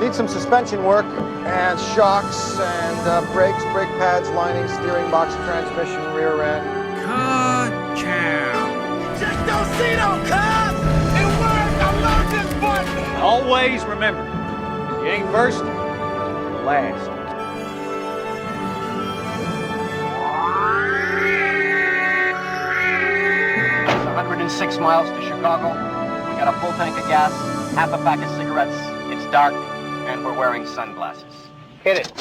Need some suspension work and shocks and brakes, brake pads, lining, steering box, transmission, rear end. Ka-chow. Just don't see no cars! It works! I love this button! Always remember, if you ain't first, you're last. It's 106 miles to Chicago. We got a full tank of gas, half a pack of cigarettes. It's dark, and we're wearing sunglasses. Hit it.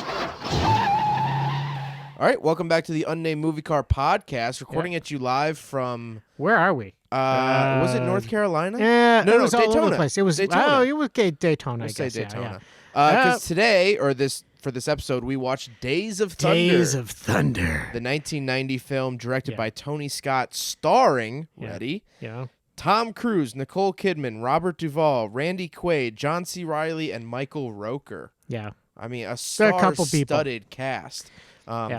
All right, welcome back to the Unnamed Movie Car Podcast. Recording at you live from... Where are we? Was it North Carolina? Yeah, no, it was Daytona. all over the place. It was Daytona. Oh, it was Daytona. I We'll say guess. Daytona. Yeah. Because today, or for this episode, we watched Days of Thunder. Days of Thunder. The 1990 film directed by Tony Scott, starring, ready? Yeah. Tom Cruise, Nicole Kidman, Robert Duvall, Randy Quaid, John C. Reilly, and Michael Rooker. Yeah. I mean, a couple people. star-studded cast.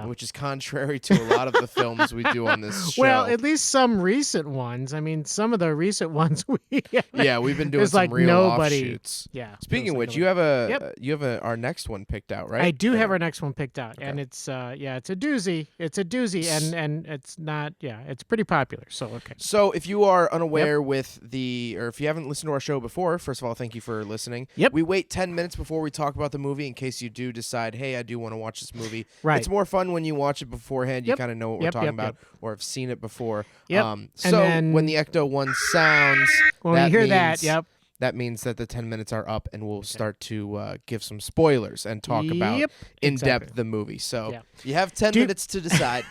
Which is contrary to a lot of the films we do on this show. Well, at least some recent ones. I mean, some of the recent ones we've been doing some like real nobody. offshoots. Yeah. Speaking of which, nobody. you have our next one picked out, right? I do have our next one picked out, and it's it's a doozy. It's a doozy, and it's not. Yeah, it's pretty popular. So okay. So if you are unaware or if you haven't listened to our show before, first of all, thank you for listening. Yep. We wait 10 minutes before we talk about the movie in case you do decide, hey, I do want to watch this movie. Right. It's more fun when you watch it beforehand. You kind of know what we're talking about or have seen it before. Yep. So then, when the Ecto 1 sounds, when you hear that, that means that the 10 minutes are up, and we'll start to give some spoilers and talk about in-depth the movie. So you have 10 minutes to decide.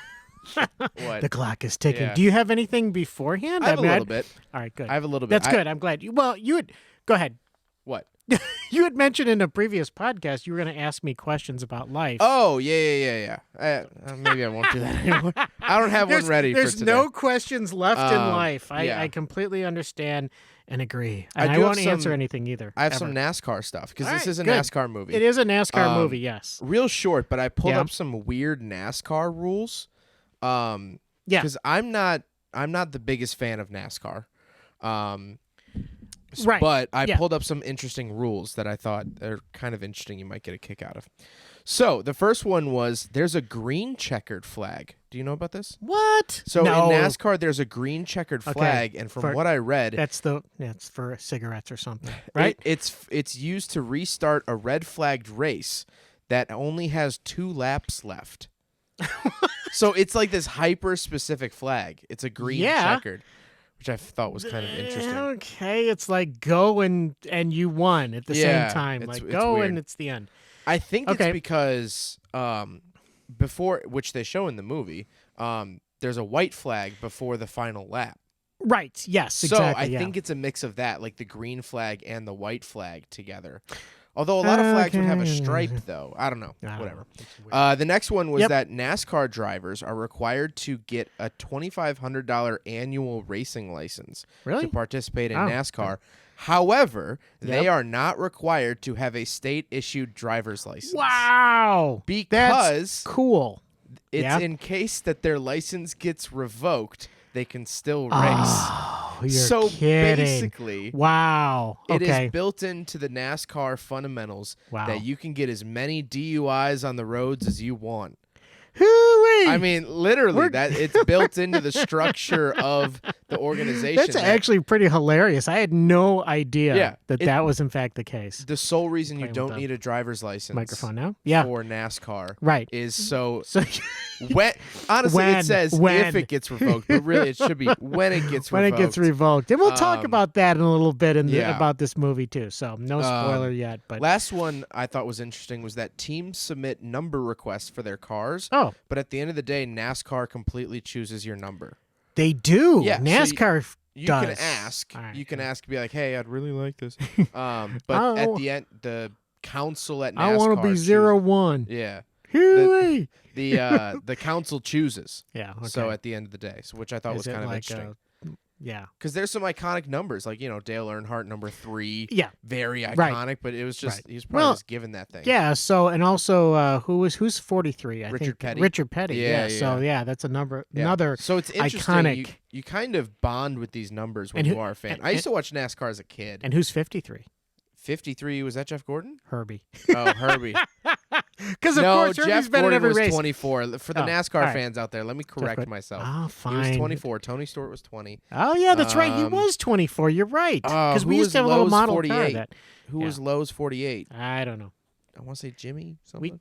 What? The clock is ticking. Yeah. Do you have anything beforehand? I have a little bit. All right, good. I have a little bit. That's good. I'm glad. You had. Go ahead. What? You had mentioned in a previous podcast you were going to ask me questions about life. Oh, yeah. Maybe I won't do that anymore. I don't have one ready for today. There's no questions left in life. I completely understand and agree. And I won't answer anything either. I have some NASCAR stuff because this is a NASCAR movie. It is a NASCAR movie, yes. Real short, but I pulled up some weird NASCAR rules. Because I'm not the biggest fan of NASCAR. Right. But I pulled up some interesting rules that I thought are kind of interesting. You might get a kick out of. So the first one was there's a green checkered flag. Do you know about this? What? So No. in NASCAR, there's a green checkered flag, and from what I read, that's for cigarettes or something, right? It's used to restart a red flagged race that only has 2 laps left. So it's like this hyper specific flag. It's a green checkered, which I thought was kind of interesting. Okay, it's like go and you won at the same time. Like go weird. and it's the end. I think it's because before, which they show in the movie, there's a white flag before the final lap. Right. Yes. So Exactly. I think it's a mix of that, like the green flag and the white flag together. Although a lot of flags would have a stripe, though. I don't know. Whatever. The next one was that NASCAR drivers are required to get a $2,500 annual racing license to participate in NASCAR. However, they are not required to have a state-issued driver's license. Wow. Because that's cool. It's in case that their license gets revoked, they can still race. Oh, you're so kidding. basically, wow. It is built into the NASCAR fundamentals that you can get as many DUIs on the roads as you want. Hooey! I mean, literally, that it's built into the structure of the organization. That's actually pretty hilarious. I had no idea that was in fact the case. The sole reason you don't need a driver's license microphone now, for NASCAR, is so when honestly it says if it gets revoked, but really it should be when it gets when revoked. it gets revoked. And we'll talk about that in a little bit about this movie too. So no spoiler yet. But last one I thought was interesting was that teams submit number requests for their cars. Oh. But at the end of the day, NASCAR completely chooses your number. They do. Yeah, NASCAR you does. can ask. Right, you can ask, be like, "Hey, I'd really like this." But at the end, the council at NASCAR, I want to be 0-1. Yeah. Hooey! The council chooses. Yeah. Okay. So at the end of the day, which I thought was kind of interesting. Yeah. Because there's some iconic numbers, like, Dale Earnhardt, number 3. Yeah. Very iconic, but it was just, he was probably just given that thing. Yeah, so, and also, who's 43? Richard think Petty. Richard Petty, yeah. So, that's another So it's interesting. iconic. You kind of bond with these numbers when you are a fan. I used to watch NASCAR as a kid. And who's 53? 53, was that Jeff Gordon? Herbie. Oh, Herbie. Because of No, course Jeff Herbie's been in Gordon every was race. 24. For the Oh, NASCAR all right. fans out there, let me correct Gordon. myself. Oh, He was fine. 24. Tony Stewart was 20. Oh yeah, that's right. He Um, was 24. You're right. Because who we used was to have a little Lowe's model 48? car that. Who Yeah. was Lowe's 48? I don't know. I want to say Jimmy something.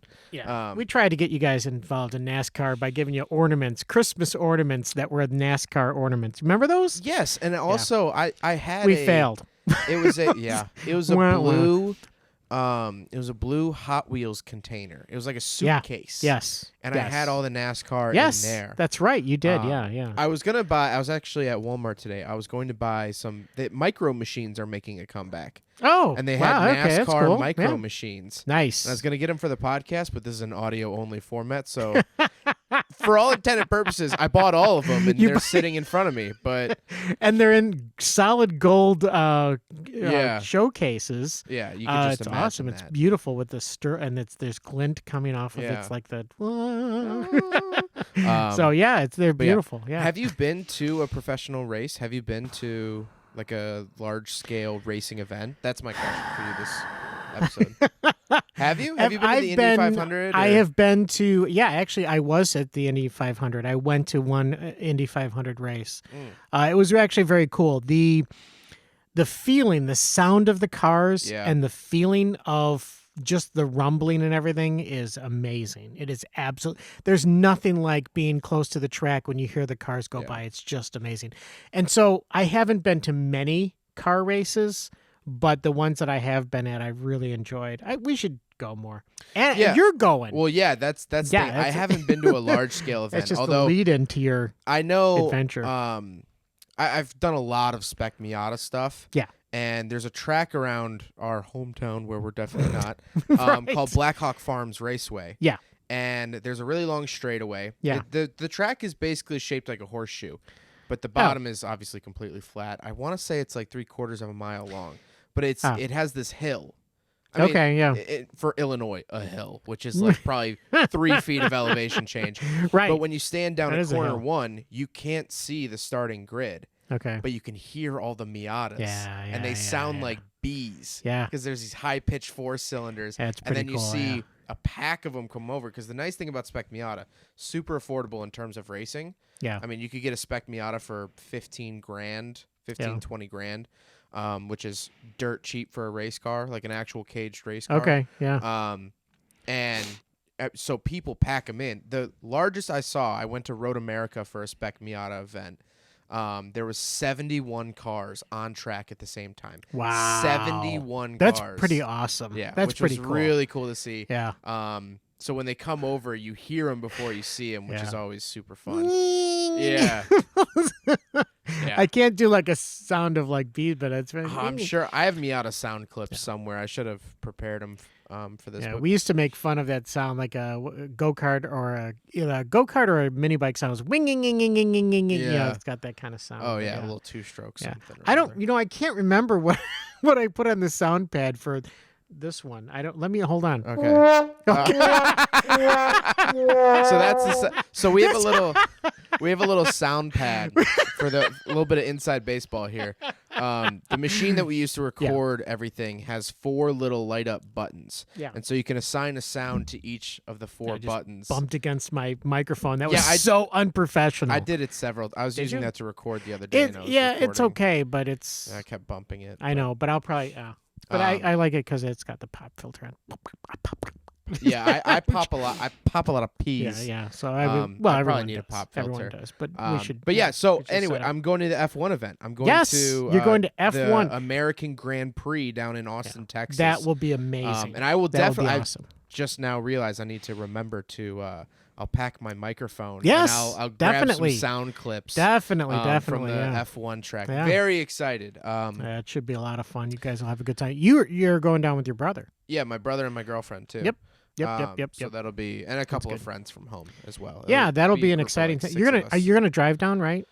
We tried to get you guys involved in NASCAR by giving you ornaments, Christmas ornaments that were NASCAR ornaments. Remember those? Yes, and also I had We a, failed. It was a it was a Wah, wah. blue it was a blue Hot Wheels container. It was like a suitcase. Yes. And yes. I had all the NASCAR Yes, in there. that's right. You did. Yeah. I was gonna buy. I was actually at Walmart today. I was going to buy some. The micro machines are making a comeback, Oh, and they wow, had okay, that's NASCAR cool. micro Yeah. machines. Nice. And I was gonna get them for the podcast, but this is an audio only format. So, for all intended purposes, I bought all of them, and they're sitting in front of me. But and they're in solid gold Yeah. showcases. yeah, you can just it's imagine awesome. that. It's beautiful with the stir, and there's glint coming off of it. Yeah. It's like the. Um, So yeah, they're but yeah. beautiful. Yeah. Have you been to a professional race? Have you been to like a large scale racing event? That's my question for you this episode. Have you? Have you been to the Indy 500? I or- have been to. Yeah, actually, I was at the Indy 500. I went to one Indy 500 race. It was actually very cool. The feeling, the sound of the cars, Yeah. and the feeling of just the rumbling and everything is amazing. It is absolutely. There's nothing like being close to the track when you hear the cars go by. It's just amazing. And so I haven't been to many car races, but the ones that I have been at, I've really enjoyed. We should go more. And Yeah. you're going. Well, yeah, that's the thing. I that's- haven't been to a large scale event. That's just although the lead into your I know adventure. I've done a lot of Spec Miata stuff. Yeah. And there's a track around our hometown where we're definitely not, Right. called Blackhawk Farms Raceway. Yeah. And there's a really long straightaway. Yeah. The track is basically shaped like a horseshoe, but the bottom is obviously completely flat. I want to say it's like 3/4 of a mile long, but it has this hill. I mean, Okay, yeah. for Illinois, a hill, which is like probably 3 feet of elevation change. Right. But when you stand down That at is a corner hill. 1, you can't see the starting grid. Okay. But you can hear all the Miatas, Yeah, and they yeah, sound yeah. like bees. Yeah. because there's these high-pitched 4-cylinders, Yeah, it's and then pretty you cool, see yeah. a pack of them come over. Because the nice thing about Spec Miata, super affordable in terms of racing. Yeah. I mean, you could get a Spec Miata for 15 grand, 15, Yeah. 20 grand, which is dirt cheap for a race car, like an actual caged race car. Okay. Yeah. And so people pack them in. The largest I saw, I went to Road America for a Spec Miata event. There was 71 cars on track at the same time. Wow. 71 That's cars. pretty awesome. Yeah, That's which pretty was cool. really cool to see. Yeah. So when they come over, you hear them before you see them, which Yeah. is always super fun. Yeah. Yeah. I can't do like a sound of like beat, but it's very. I'm sure I have Miata sound clips somewhere. I should have prepared them for this. Yeah, but we used to make fun of that sound, like a go-kart or either a go-kart or a mini bike sound. It was winging. Yeah. It's got that kind of sound. oh but yeah, a little 2-stroke Yeah. something. or I don't. other. You know, I can't remember what what I put on the sound pad for this one. I don't. Let me hold on. Okay. So that's so we have a little sound pad for the little bit of inside baseball here. The machine that we use to record everything has 4 little light up buttons. Yeah. And so you can assign a sound to each of the 4 I just buttons. Bumped against my microphone. That was Yeah, so unprofessional. I did it several. I was Did using you? that to record the other day. and I was it's recording, okay, but it's. and I kept bumping it. I know, but I'll probably. But I like it because it's got the pop filter on. Yeah, I pop a lot. I pop a lot of peas. Yeah. So I everyone probably need a does. pop Everyone filter. does, but we should. But yeah, so we should anyway, set up. I'm going to the F1 event. I'm going Yes, to you're going to the F1. American Grand Prix down in Austin, Texas. That will be amazing. and I will That will be definitely. awesome. Just now realize I need to remember to. I'll pack my microphone. Yes, and I'll definitely. grab some sound clips. Definitely, from definitely. the Yeah. F1 track. Yeah. Very excited. Yeah, it should be a lot of fun. You guys will have a good time. You're going down with your brother. Yeah, my brother and my girlfriend too. Yep. Yep. So that'll be, and a couple of good. friends from home as well. Yeah, It'll that'll be a an group of, exciting like, thing. 6 You're of us. you're gonna drive down, right?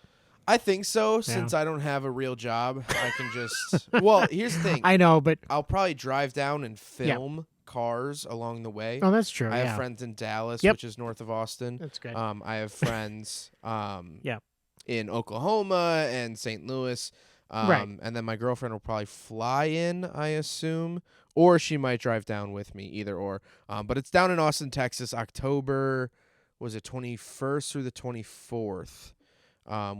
I think so. Since I don't have a real job, I can just. Well, here's the thing. I know, but I'll probably drive down and film cars along the way. oh, that's true. I yeah. have friends in Dallas, Yep. which is north of Austin. That's good. I have friends Yeah. in Oklahoma and St. Louis. Right. And then my girlfriend will probably fly in, I assume, or she might drive down with me, either or. But it's down in Austin, Texas, October, was it 21st through the 24th,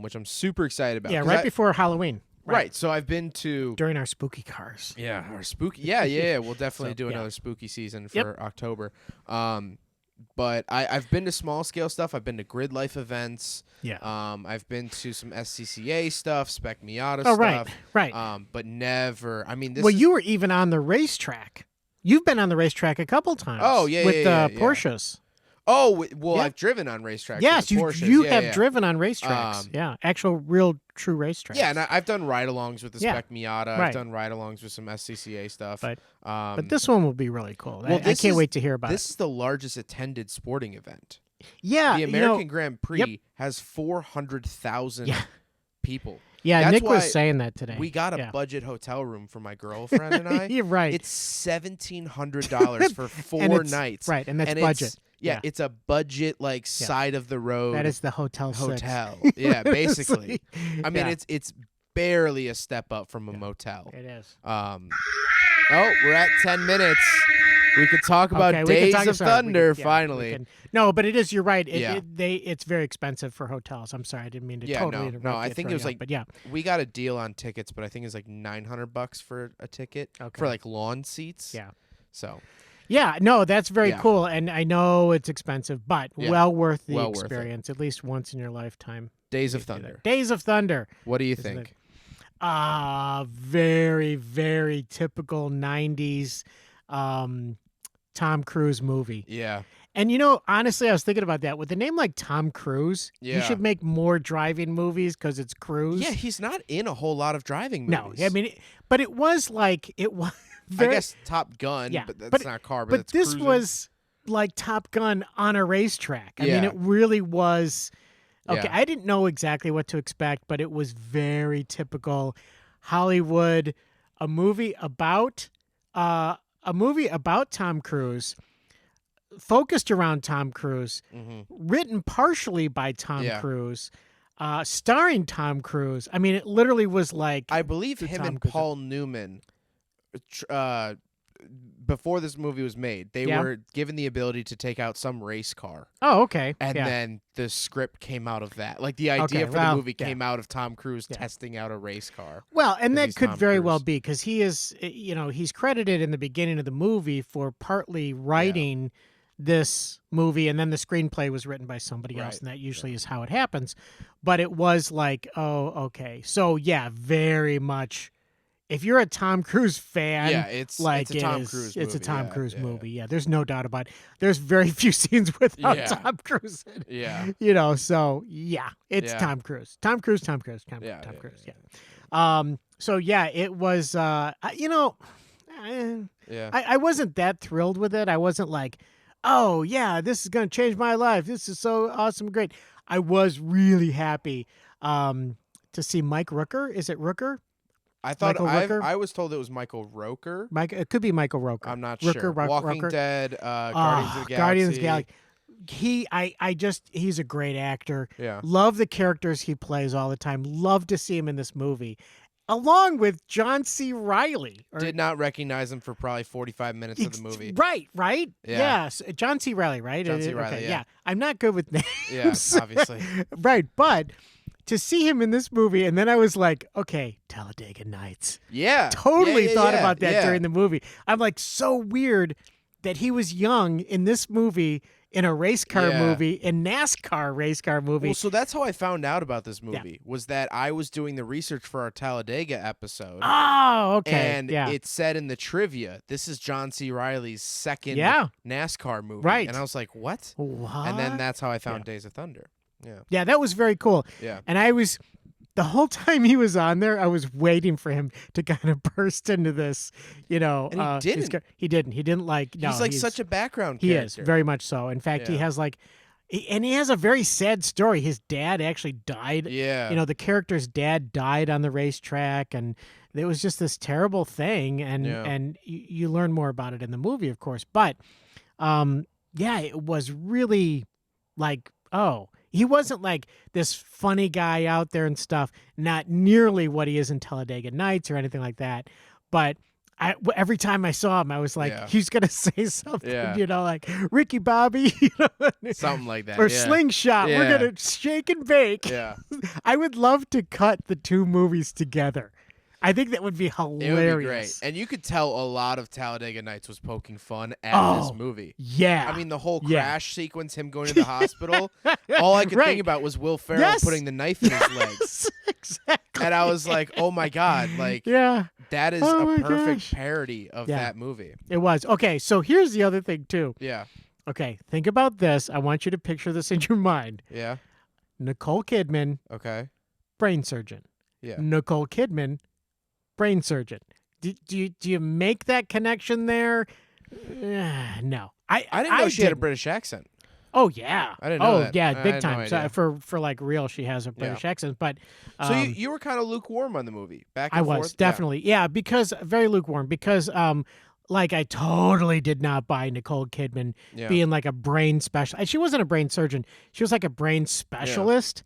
which I'm super excited about. Yeah, right before Halloween. Right. So I've been to during our spooky cars. Yeah, our spooky. Yeah. We'll definitely do another spooky season for October. But I've been to small scale stuff. I've been to Grid Life events. Yeah. I've been to some SCCA stuff, Spec Miata Oh, stuff. right. But never. I mean, this. Well, you were even on the racetrack. You've been on the racetrack a couple times. Oh, yeah, with yeah, Porsches. Oh, well, Yeah. I've driven on racetracks. Yes, with you Porsches. have driven on racetracks. Yeah, actual, real, true racetracks. Yeah, and I've done ride-alongs with the Spec Miata. Right. I've done ride-alongs with some SCCA stuff. But this one will be really cool. Well, I can't wait to hear about it. This is the largest attended sporting event. Yeah, the American Grand Prix has 400,000 people. Yeah, That's Nick why was saying that today. We got a budget hotel room for my girlfriend and I. You're right. It's $1,700 for 4 nights. Right, and that's budget. It's a budget side of the road. That is the Hotel 6. Yeah, basically. I mean, Yeah. it's barely a step up from a motel. It is. We're at 10 minutes. We could talk about Days of Thunder finally. No, but it is. You're right. It's very expensive for hotels. I'm sorry, I didn't mean to totally interrupt. No, I think it was but yeah, we got a deal on tickets, but I think it's like $900 for a ticket for like lawn seats. Yeah. So. Yeah, no, that's very cool, and I know it's expensive, but well worth the experience, at least once in your lifetime. Days of Thunder. Days of Thunder. What do you think? Very, very typical 90s Tom Cruise movie. Yeah. And honestly, I was thinking about that. With a name like Tom Cruise, he should make more driving movies because it's Cruise. Yeah, he's not in a whole lot of driving movies. No, I mean, but it was like I guess Top Gun, but that's not a car, but it's this cruising. was like Top Gun on a racetrack. I mean, it really was. Okay, I didn't know exactly what to expect, but it was very typical Hollywood. A movie about Tom Cruise, focused around Tom Cruise, written partially by Tom Cruise, starring Tom Cruise. I mean, it literally was like I believe him and Paul Newman. Before this movie was made, they were given the ability to take out some race car. Oh, okay. And then the script came out of that. Like the idea for the movie came out of Tom Cruise testing out a race car. Well, and that could very well be because he is, he's credited in the beginning of the movie for partly writing this movie, and then the screenplay was written by somebody else, and that usually is how it happens. But it was like, oh, okay. So, very much. If you're a Tom Cruise fan, it's like a Tom Cruise movie. It's a Tom Cruise movie. Yeah, there's no doubt about it. There's very few scenes without Tom Cruise in it. Yeah. So it's Tom Cruise. Tom Cruise. Tom Cruise. So it was. I wasn't that thrilled with it. I wasn't like, oh yeah, this is gonna change my life. This is so awesome, great. I was really happy to see Mike Rooker. Is it Rooker? I thought I was told it was Michael Roker. It could be Michael Roker. I'm not sure. Walking Dead, Guardians of the Galaxy. Guardians of the Galaxy. He's a great actor. Yeah. Love the characters he plays all the time. Love to see him in this movie. Along with John C. Reilly. Did not recognize him for probably 45 minutes of the movie. Right? Yeah. Yes. John C. Reilly, right? John C. Reilly, yeah. I'm not good with names. Yeah, obviously. Right, but to see him in this movie, and then I was like, okay, Talladega Nights. Yeah. Totally thought about that during the movie. I'm like, so weird that he was young in this movie, in a race car movie, in NASCAR race car movie. Well, so that's how I found out about this movie, was that I was doing the research for our Talladega episode. Oh, okay. And it said in the trivia, this is John C. Reilly's second NASCAR movie. Right. And I was like, what? What? And then that's how I found Days of Thunder. Yeah. Yeah, that was very cool. Yeah. And I was, the whole time he was on there, I was waiting for him to kind of burst into this, And he didn't. He didn't. He didn't like, no. He's such a background he character. Is, very much so. In fact, he has and he has a very sad story. His dad actually died. Yeah. The character's dad died on the racetrack, and it was just this terrible thing. And you learn more about it in the movie, of course. But, it was really like, oh, He wasn't like this funny guy out there and stuff. Not nearly what he is in Talladega Nights or anything like that. But every time I saw him, I was like, he's gonna say something, like Ricky Bobby, something like that, or Slingshot. Yeah. We're gonna shake and bake. Yeah, I would love to cut the two movies together. I think that would be hilarious. It would be great. And you could tell a lot of Talladega Nights was poking fun at this movie. Yeah. I mean, the whole crash sequence, him going to the hospital, all I could think about was Will Ferrell putting the knife in his legs. Exactly. And I was like, oh my God, like, that is a perfect parody of that movie. It was. Okay, so here's the other thing, too. Yeah. Okay, think about this. I want you to picture this in your mind. Yeah. Nicole Kidman. Okay. Brain surgeon. Yeah. Nicole Kidman. Brain surgeon. Do you make that connection there? No. I didn't know she had a British accent. Oh yeah. I didn't know that. Yeah, big time. No so for like real, she has a British accent. But so you were kind of lukewarm on the movie back and I forth? was definitely because very lukewarm because like I totally did not buy Nicole Kidman being like a brain specialist. She wasn't a brain surgeon. She was like a brain specialist.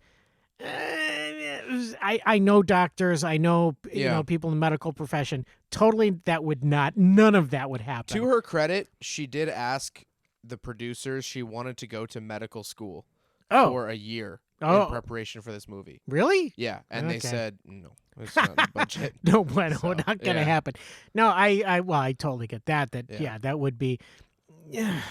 I know doctors. I know you know people in the medical profession. Totally, none of that would happen. To her credit, she did ask the producers. She wanted to go to medical school for a year in preparation for this movie. Really? Yeah, and they said no. It's not in the budget. No bueno, not gonna happen. No, I totally get that. That would be. Yeah.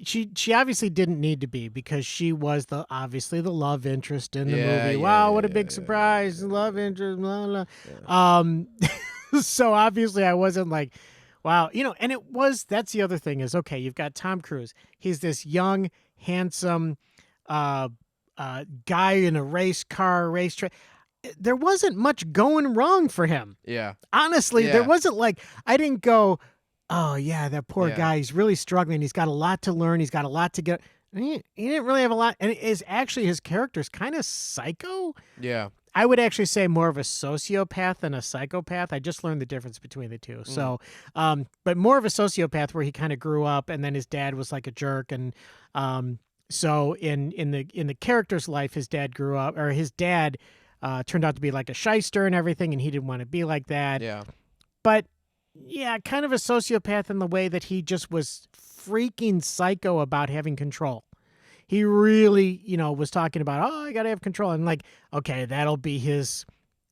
She obviously didn't need to be because she was obviously the love interest in the movie. Wow, what a big surprise. Love interest, blah, blah. Yeah. So obviously I wasn't like, wow, and that's the other thing is, okay, you've got Tom Cruise. He's this young, handsome guy in a racetrack. There wasn't much going wrong for him. Yeah. Honestly, there wasn't like, I didn't go, oh, yeah, that poor guy. He's really struggling. He's got a lot to learn. He's got a lot to get. He didn't really have a lot. And his character's kind of psycho. Yeah. I would actually say more of a sociopath than a psychopath. I just learned the difference between the two. So, but more of a sociopath where he kind of grew up and then his dad was like a jerk. And so in the character's life, his dad grew up, or his dad turned out to be like a shyster and everything. And he didn't want to be like that. Yeah. But yeah, kind of a sociopath in the way that he just was freaking psycho about having control. He really, was talking about, I got to have control. And like, okay, that'll be his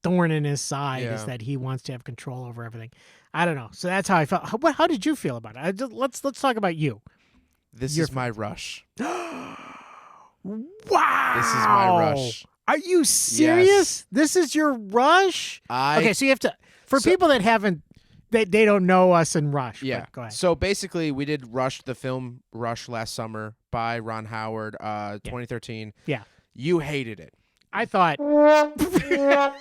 thorn in his side is that he wants to have control over everything. I don't know. So that's how I felt. How did you feel about it? Let's talk about you. This is my rush. Wow. This is my rush. Are you serious? Yes. This is your rush? Okay, so you have to, people that haven't, they don't know us in Rush. Yeah. Go ahead. So basically, we did Rush, the film Rush last summer by Ron Howard, 2013. Yeah. You hated it. I thought. I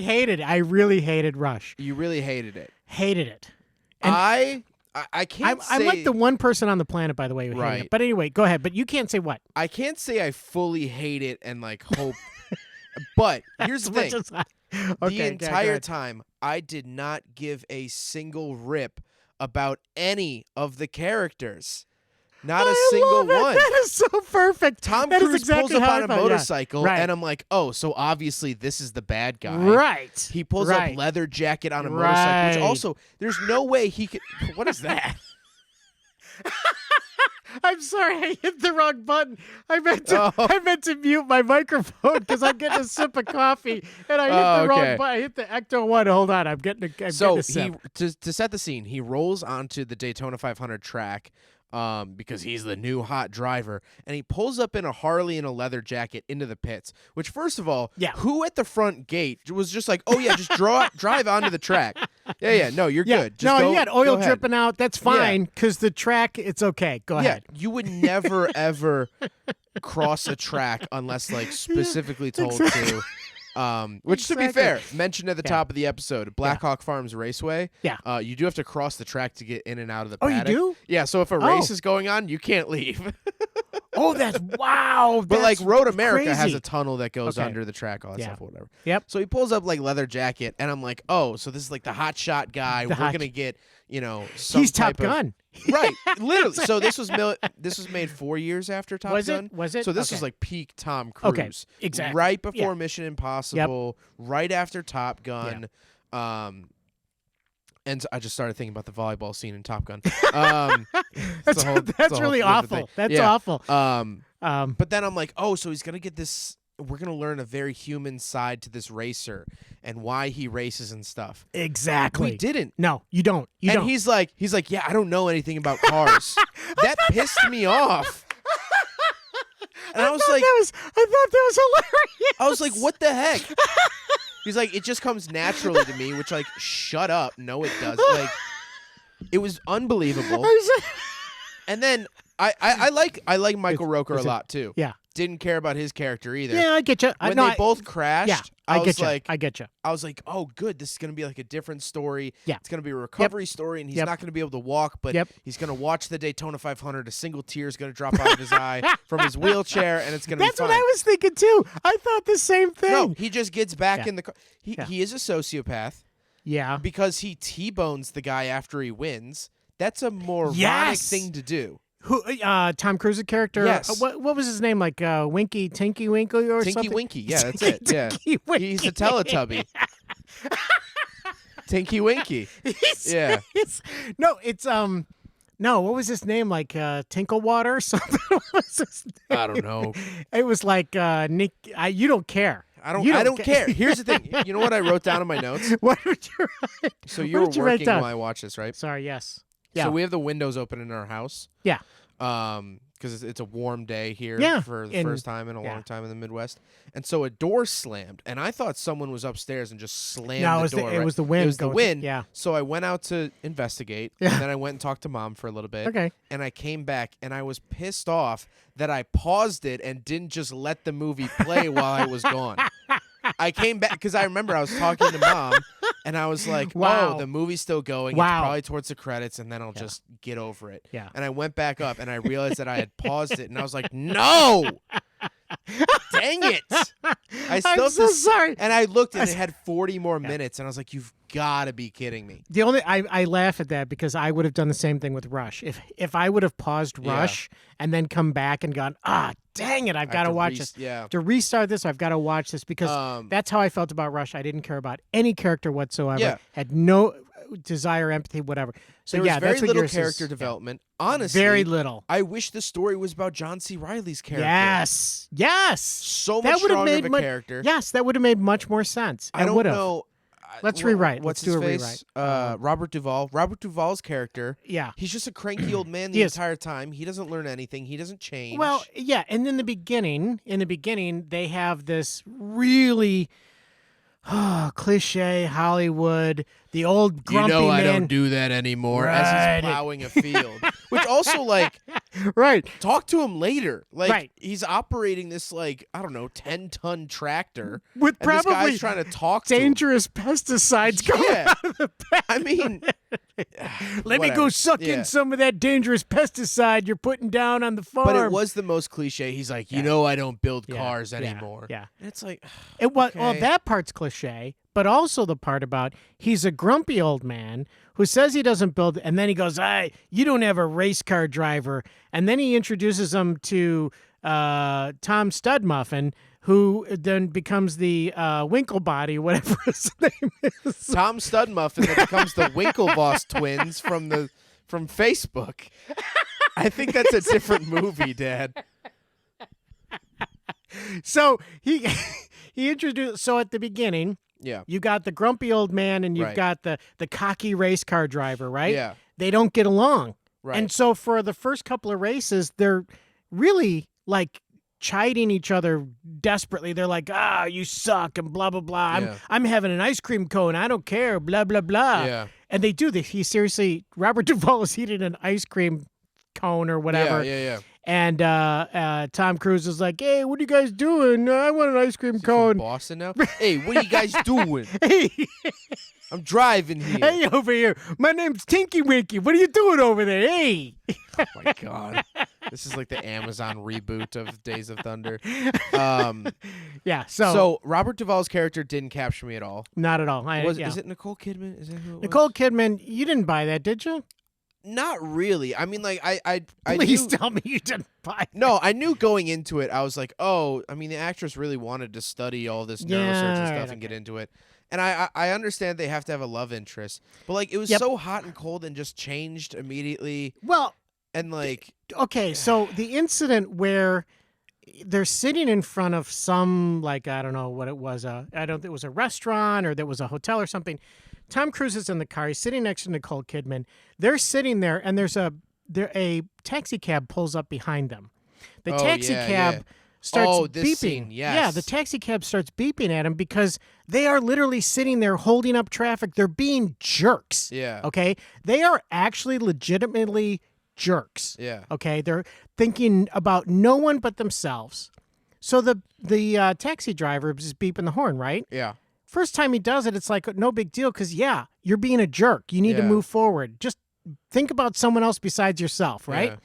hated it. I really hated Rush. You really hated it. Hated it. And I can't say... I'm like the one person on the planet, by the way, who hated it. But anyway, go ahead. But you can't say what? I can't say I fully hate it and like hope... But here's the thing. The entire time, I did not give a single rip about any of the characters. Not a single one. That is so perfect. Tom Cruise pulls up on a motorcycle, and I'm like, oh, so obviously this is the bad guy. Right. He pulls up leather jacket on a motorcycle, which also, there's no way he could... What is that? I'm sorry, I hit the wrong button. I meant to mute my microphone because I'm getting a sip of coffee, and I hit the wrong button. I hit the Ecto 1. Hold on, I'm getting a sip. To set the scene, he rolls onto the Daytona 500 track because he's the new hot driver, and he pulls up in a Harley and a leather jacket into the pits, which, first of all, who at the front gate was just like, oh, yeah, just drive onto the track. Yeah, no, you're good. Just you got oil dripping out. That's fine, because the track, it's okay. Go ahead. You would never, ever cross a track unless, like, specifically told to. Which, to be fair, mentioned at the top of the episode, Blackhawk Farms Raceway. Yeah. You do have to cross the track to get in and out of the paddock. Oh, you do? Yeah, so if a race is going on, you can't leave. Oh, that's wow. But like that's Road America has crazy. a tunnel that goes Okay. under the track, all that Yeah. stuff, or whatever. Yep. So he pulls up like leather jacket, and I'm like, oh, so this is like the hot shot guy. The We're hot- gonna get, some He's Top type of- Gun. Right, literally. So this was made 4 years after Top Was Gun. it? Was it? So this was Okay. like peak Tom Cruise. Okay, exactly. Right before Yeah. Mission Impossible, right after Top Gun. And I just started thinking about the volleyball scene in Top Gun. That's really awful. That's awful. But then I'm like, oh, so he's gonna get this. We're gonna learn a very human side to this racer and why he races and stuff. Exactly. We didn't. No, you don't. You And don't. he's like, yeah, I don't know anything about cars. That pissed me off. And I was like, I thought that was hilarious. I was like, what the heck? He's like, it just comes naturally to me, which like, shut up. No, it doesn't. Like, it was unbelievable. And then I like Michael Roker a lot too. Yeah. Didn't care about his character either. Yeah, I get you. When they both crashed, Yeah, I get was you. like, I get you. I was like, oh, good. This is going to be like a different story. Yeah. It's going to be a recovery story, and he's Yep. not going to be able to walk, but Yep. he's going to watch the Daytona 500. A single tear is going to drop out of his eye from his wheelchair, and it's going to be That's fine. what I was thinking too. I thought the same thing. No, he just gets back Yeah. in the car. Yeah. He is a sociopath Yeah. because he T-bones the guy after he wins. That's a moronic Yes. thing to do. Who? Tom Cruise's character. Yes. What was his name? Like Winky, Tinky Winkle, or Tinky something? Winky. Yeah, that's it. Yeah. Tinky Winky. He's a Teletubby. Tinky Winky. Yeah. It's no. What was his name? Like Tinklewater or something? What was his name? I don't know. It was like Nick. You don't care. I don't. You I don't ca- care. Here's the thing. You know what I wrote down in my notes? What did you write? So What you were did you write working down? while I watched this, right? Sorry. Yes. Yeah. So we have the windows open in our house. Yeah. Because it's a warm day here Yeah, for the and- first time in a yeah. long time in the Midwest. And so a door slammed, and I thought someone was upstairs and just slammed No, it the was door. it right? was the wind. It was the going- wind. Yeah. So I went out to investigate, Yeah. and then I went and talked to Mom for a little bit. Okay. And I came back, and I was pissed off that I paused it and didn't just let the movie play while I was gone. I came back because I remember I was talking to Mom, and I was like, Wow. "Oh, the movie's still going. Wow. It's probably towards the credits, and then I'll just get over it." Yeah. And I went back up, and I realized that I had paused it, and I was like, "No, dang it!" I still I'm have so to sorry. And I looked, and it had 40 more minutes, and I was like, "You've got to be kidding me!" The only I laugh at that because I would have done the same thing with Rush. If I would have paused Yeah. Rush and then come back and gone, dang it, I've got to watch this. Yeah. To restart this, I've got to watch this because that's how I felt about Rush. I didn't care about any character whatsoever. Yeah. Had no desire, empathy, whatever. So There was yeah, very that's what little yours is. character Yeah. development. Honestly, Very little. I wish the story was about John C. Reilly's character. Yes. Yes. So That much would have stronger made of a mu- character. Yes, that would have made much more sense. I It don't would have. know. Let's wh- rewrite. What's Let's do his a face? rewrite. Robert Duvall. Robert Duvall's character. Yeah. He's just a cranky old man the He is. entire time. He doesn't learn anything. He doesn't change. Well, yeah, and in the beginning, they have this really cliche Hollywood, the old grumpy man. do that anymore as Right. he's plowing a field. Which also, like, Right. talk to him later. Like, Right. he's operating this, like, I don't know, 10-ton tractor. With and this probably guy's trying to talk to him. dangerous pesticides coming Yeah. out of the back. I mean, Let me go whatever. suck Yeah. in some of that dangerous pesticide you're putting down on the farm. But it was the most cliche. He's like, you know, I don't build Yeah, cars yeah, anymore. yeah. And it's like, It was well, okay. that part's cliche, but also the part about he's a grumpy old man who says he doesn't build, and then he goes, "Hey, you don't have a race car driver," and then he introduces him to Tom Studmuffin, who then becomes the Winklebody, whatever his name is. Tom Studmuffin that becomes the Winklevoss twins from Facebook. I think that's a different movie, Dad. So he introduced. So at the beginning, Yeah. you got the grumpy old man, and you've Right. got the cocky race car driver, right? Yeah. They don't get along. Right. And so for the first couple of races, they're really like chiding each other desperately. They're like, you suck and blah, blah, blah. Yeah. I'm having an ice cream cone. I don't care, blah, blah, blah. Yeah. And they do this. Robert Duvall is eating an ice cream cone or whatever. Yeah. And Tom Cruise is like, "Hey, what are you guys doing? I want an ice cream Is he from cone." Boston now. Hey, what are you guys doing? Hey, I'm driving here. hey, over here. My name's Tinky Winky. What are you doing over there? Hey. Oh my god, this is like the Amazon reboot of Days of Thunder. Yeah. So So Robert Duvall's character didn't capture me at all. not at all. Is it Nicole Kidman? Is that who it was? Nicole Kidman? You didn't buy that, did you? Not really. I mean, like I Please knew, tell me you didn't buy. No, I knew going into it. I was like, oh, I mean, the actress really wanted to study all this neurosurgery Yeah, stuff right, and get into it. And I understand they have to have a love interest, but like it was so hot and cold and just changed immediately. Well, And like, okay, so the incident where they're sitting in front of some, like, I don't know what it was. It was a restaurant or there was a hotel or something. Tom Cruise is in the car. He's sitting next to Nicole Kidman. They're sitting there, and there's a taxi cab pulls up behind them. The taxi cab starts this beeping. scene, yes. Yeah, the taxi cab starts beeping at him because they are literally sitting there holding up traffic. They're being jerks. Yeah. Okay? They are actually legitimately jerks. Yeah. Okay? They're thinking about no one but themselves. So the taxi driver is beeping the horn, right? Yeah. First time he does it, it's like no big deal because, yeah, you're being a jerk. You need to Yeah. move forward. Just think about someone else besides yourself, right? Yeah.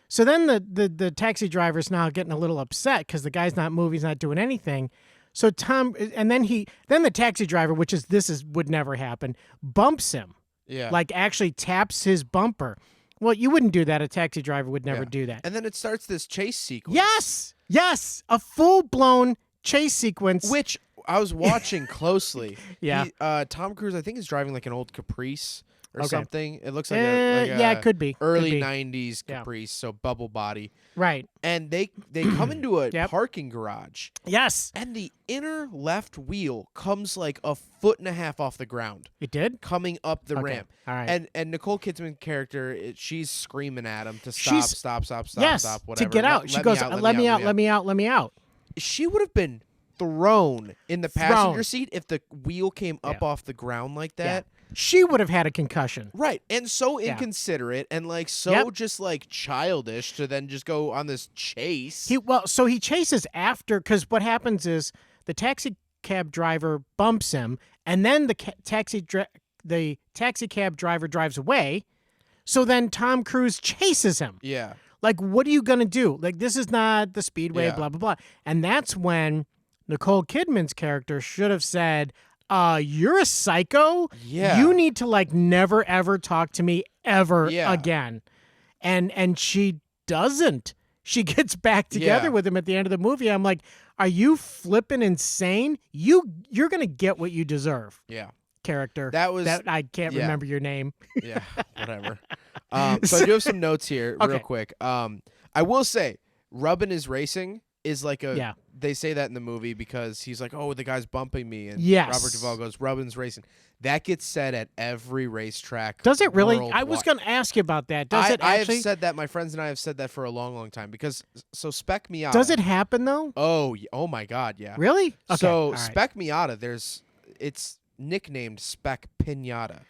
So then the taxi driver's now getting a little upset because the guy's not moving, he's not doing anything. So then the taxi driver, would never happen, bumps him. Yeah. Like actually taps his bumper. Well, you wouldn't do that. A taxi driver would never Yeah. do that. And then it starts this chase sequence. Yes, a full-blown chase sequence. Which I was watching closely. Yeah. Tom Cruise, I think, is driving like an old Caprice or Okay. something. It looks like yeah, it could be. early Could be. 90s Yeah. Caprice, so bubble body. Right. And they come into a Yep. parking garage, Yes. and the inner left wheel comes like a foot and a half off the ground, It did? coming up the Okay. ramp. All right. And Nicole Kidman's character, she's screaming at him to She's- stop, yes, whatever. to get out. She goes, let me out. She would have been thrown in the passenger Thrown. seat if the wheel came up Yeah. off the ground like that. She would have had a concussion. Right. And so Yeah. inconsiderate and like so Yep. just like childish to then just go on this chase. So he chases after, because what happens is the taxi cab driver bumps him, and then the taxi cab driver drives away. So then Tom Cruise chases him. Yeah. Like, what are you going to do? Like, this is not the speedway, Yeah. blah, blah, blah. And that's when Nicole Kidman's character should have said, you're a psycho. Yeah. You need to, like, never, ever talk to me ever Yeah. again. And she doesn't. She gets back together Yeah. with him at the end of the movie. I'm like, are you flipping insane? You're going to get what you deserve, Yeah. character. That I can't yeah. remember your name. Yeah. Whatever. So I do have some notes here real Okay. quick. I will say Rubbin is racing is like Yeah. they say that in the movie because he's like, oh, the guy's bumping me. And Yes. Robert Duvall goes, Rubbin's racing. That gets said at every racetrack. Does it really? I worldwide. was going to ask you about that. Does it I actually? have said that. My friends and I have said that for a long, long time because so Spec Miata. Does it happen though? Oh my God, yeah. Really? Okay. So all right. Spec Miata, it's nicknamed Spec Pinata.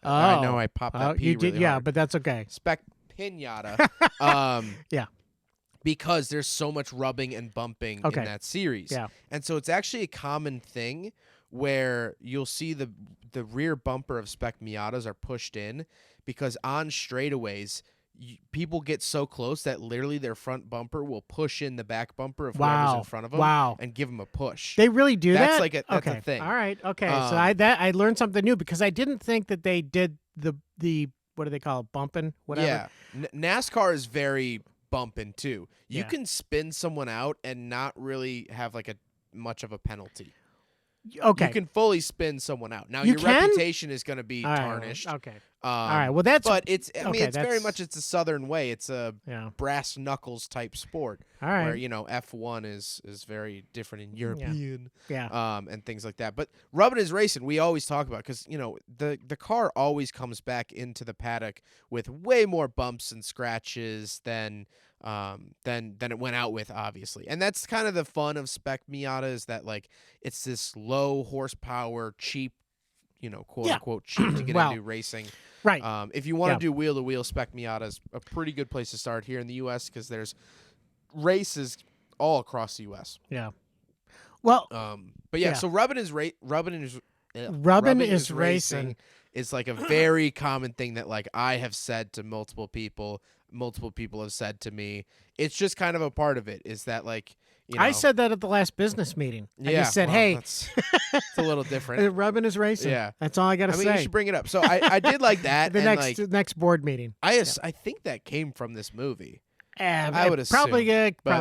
Oh. I know I popped that Oh, P you did, really yeah, hard. but that's okay. Spec Pinata. Yeah. Because there's so much rubbing and bumping Okay. in that series. Yeah. And so it's actually a common thing where you'll see the rear bumper of Spec Miatas are pushed in because on straightaways, people get so close that literally their front bumper will push in the back bumper of whoever's in front of them Wow. and give them a push. They really do That's that? like that's okay. a thing. All right. Okay. So Um, I learned something new because I didn't think that they did the what do they call it? Bumping? Whatever. Yeah. NASCAR is very bumping too. You Yeah. can spin someone out and not really have like a much of a penalty. Okay. You can fully spin someone out. Now You your can? reputation is going to be All right, tarnished. Okay. All right, well, that's- But it's I mean okay, it's very that's- much it's a southern way. It's a Yeah. brass knuckles type sport. All right. Where F1 is very different in European. Yeah. And things like that. But Rubbin is racing. We always talk about because the car always comes back into the paddock with way more bumps and scratches than it went out with, obviously. And that's kind of the fun of Spec Miata is that like it's this low horsepower, cheap quote unquote cheap to get into racing. Right. If you want to do wheel-to-wheel, Spec Miata is a pretty good place to start here in the U.S. because there's races all across the U.S. Yeah. Well. But yeah, so rubbing is racing is like a very common thing that like I have said to multiple people. Multiple people have said to me. It's just kind of a part of it. Is that like. I said that at the last business meeting. I just said, hey. It's a little different. Rubbing is racing. Yeah. That's all I got to say. You should bring it up. So I did like that. Next board meeting. I think that came from this movie. I would assume. Probably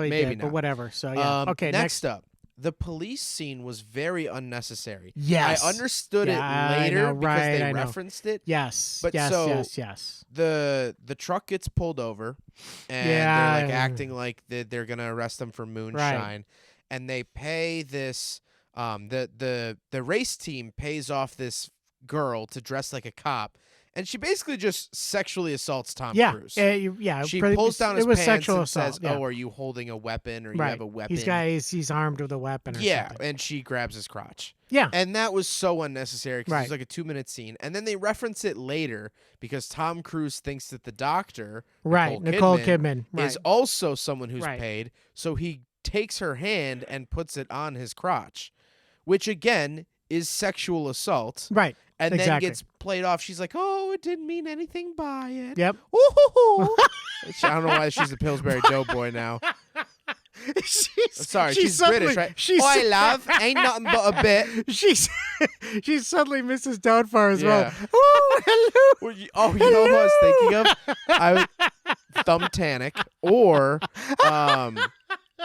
maybe did, not. but whatever. So, yeah. Okay, next up. The police scene was very unnecessary. Yes. I understood it later because they referenced it. Yes. But yes. The truck gets pulled over, and they're like acting like they're gonna arrest them for moonshine, and they pay this. The race team pays off this girl to dress like a cop. And she basically just sexually assaults Tom Cruise. She pulls down his pants and says, "Oh, are you holding a weapon, or you have a weapon?" He's armed with a weapon. Or something. And she grabs his crotch. Yeah, and that was so unnecessary because it's like a 2-minute scene, and then they reference it later because Tom Cruise thinks that the doctor, Nicole Kidman, is also someone who's paid, so he takes her hand and puts it on his crotch, which again is sexual assault. Right. And then gets played off. She's like, "Oh, it didn't mean anything by it." Yep. Ooh. I don't know why she's a Pillsbury Doughboy now. She's British, right? I love ain't nothing but a bit. She's suddenly Mrs. Doubtfire as well. Oh, hello. You know what I was thinking of? Thumbtanic or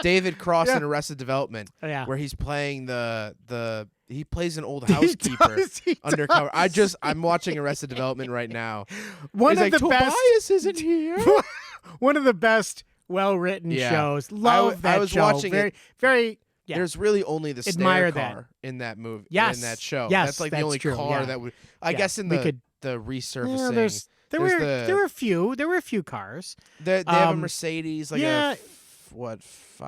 David Cross in Arrested Development, where he's playing he plays an old housekeeper undercover. I'm watching Arrested Development right now. Tobias isn't here. One of the best well-written shows. Love that show. I was watching it. Very. Yeah. There's really only the stair car in that movie. Yes. In that show. Yes, that's like the only car that would. I guess in the resurfacing. There were a few cars. They have a Mercedes, like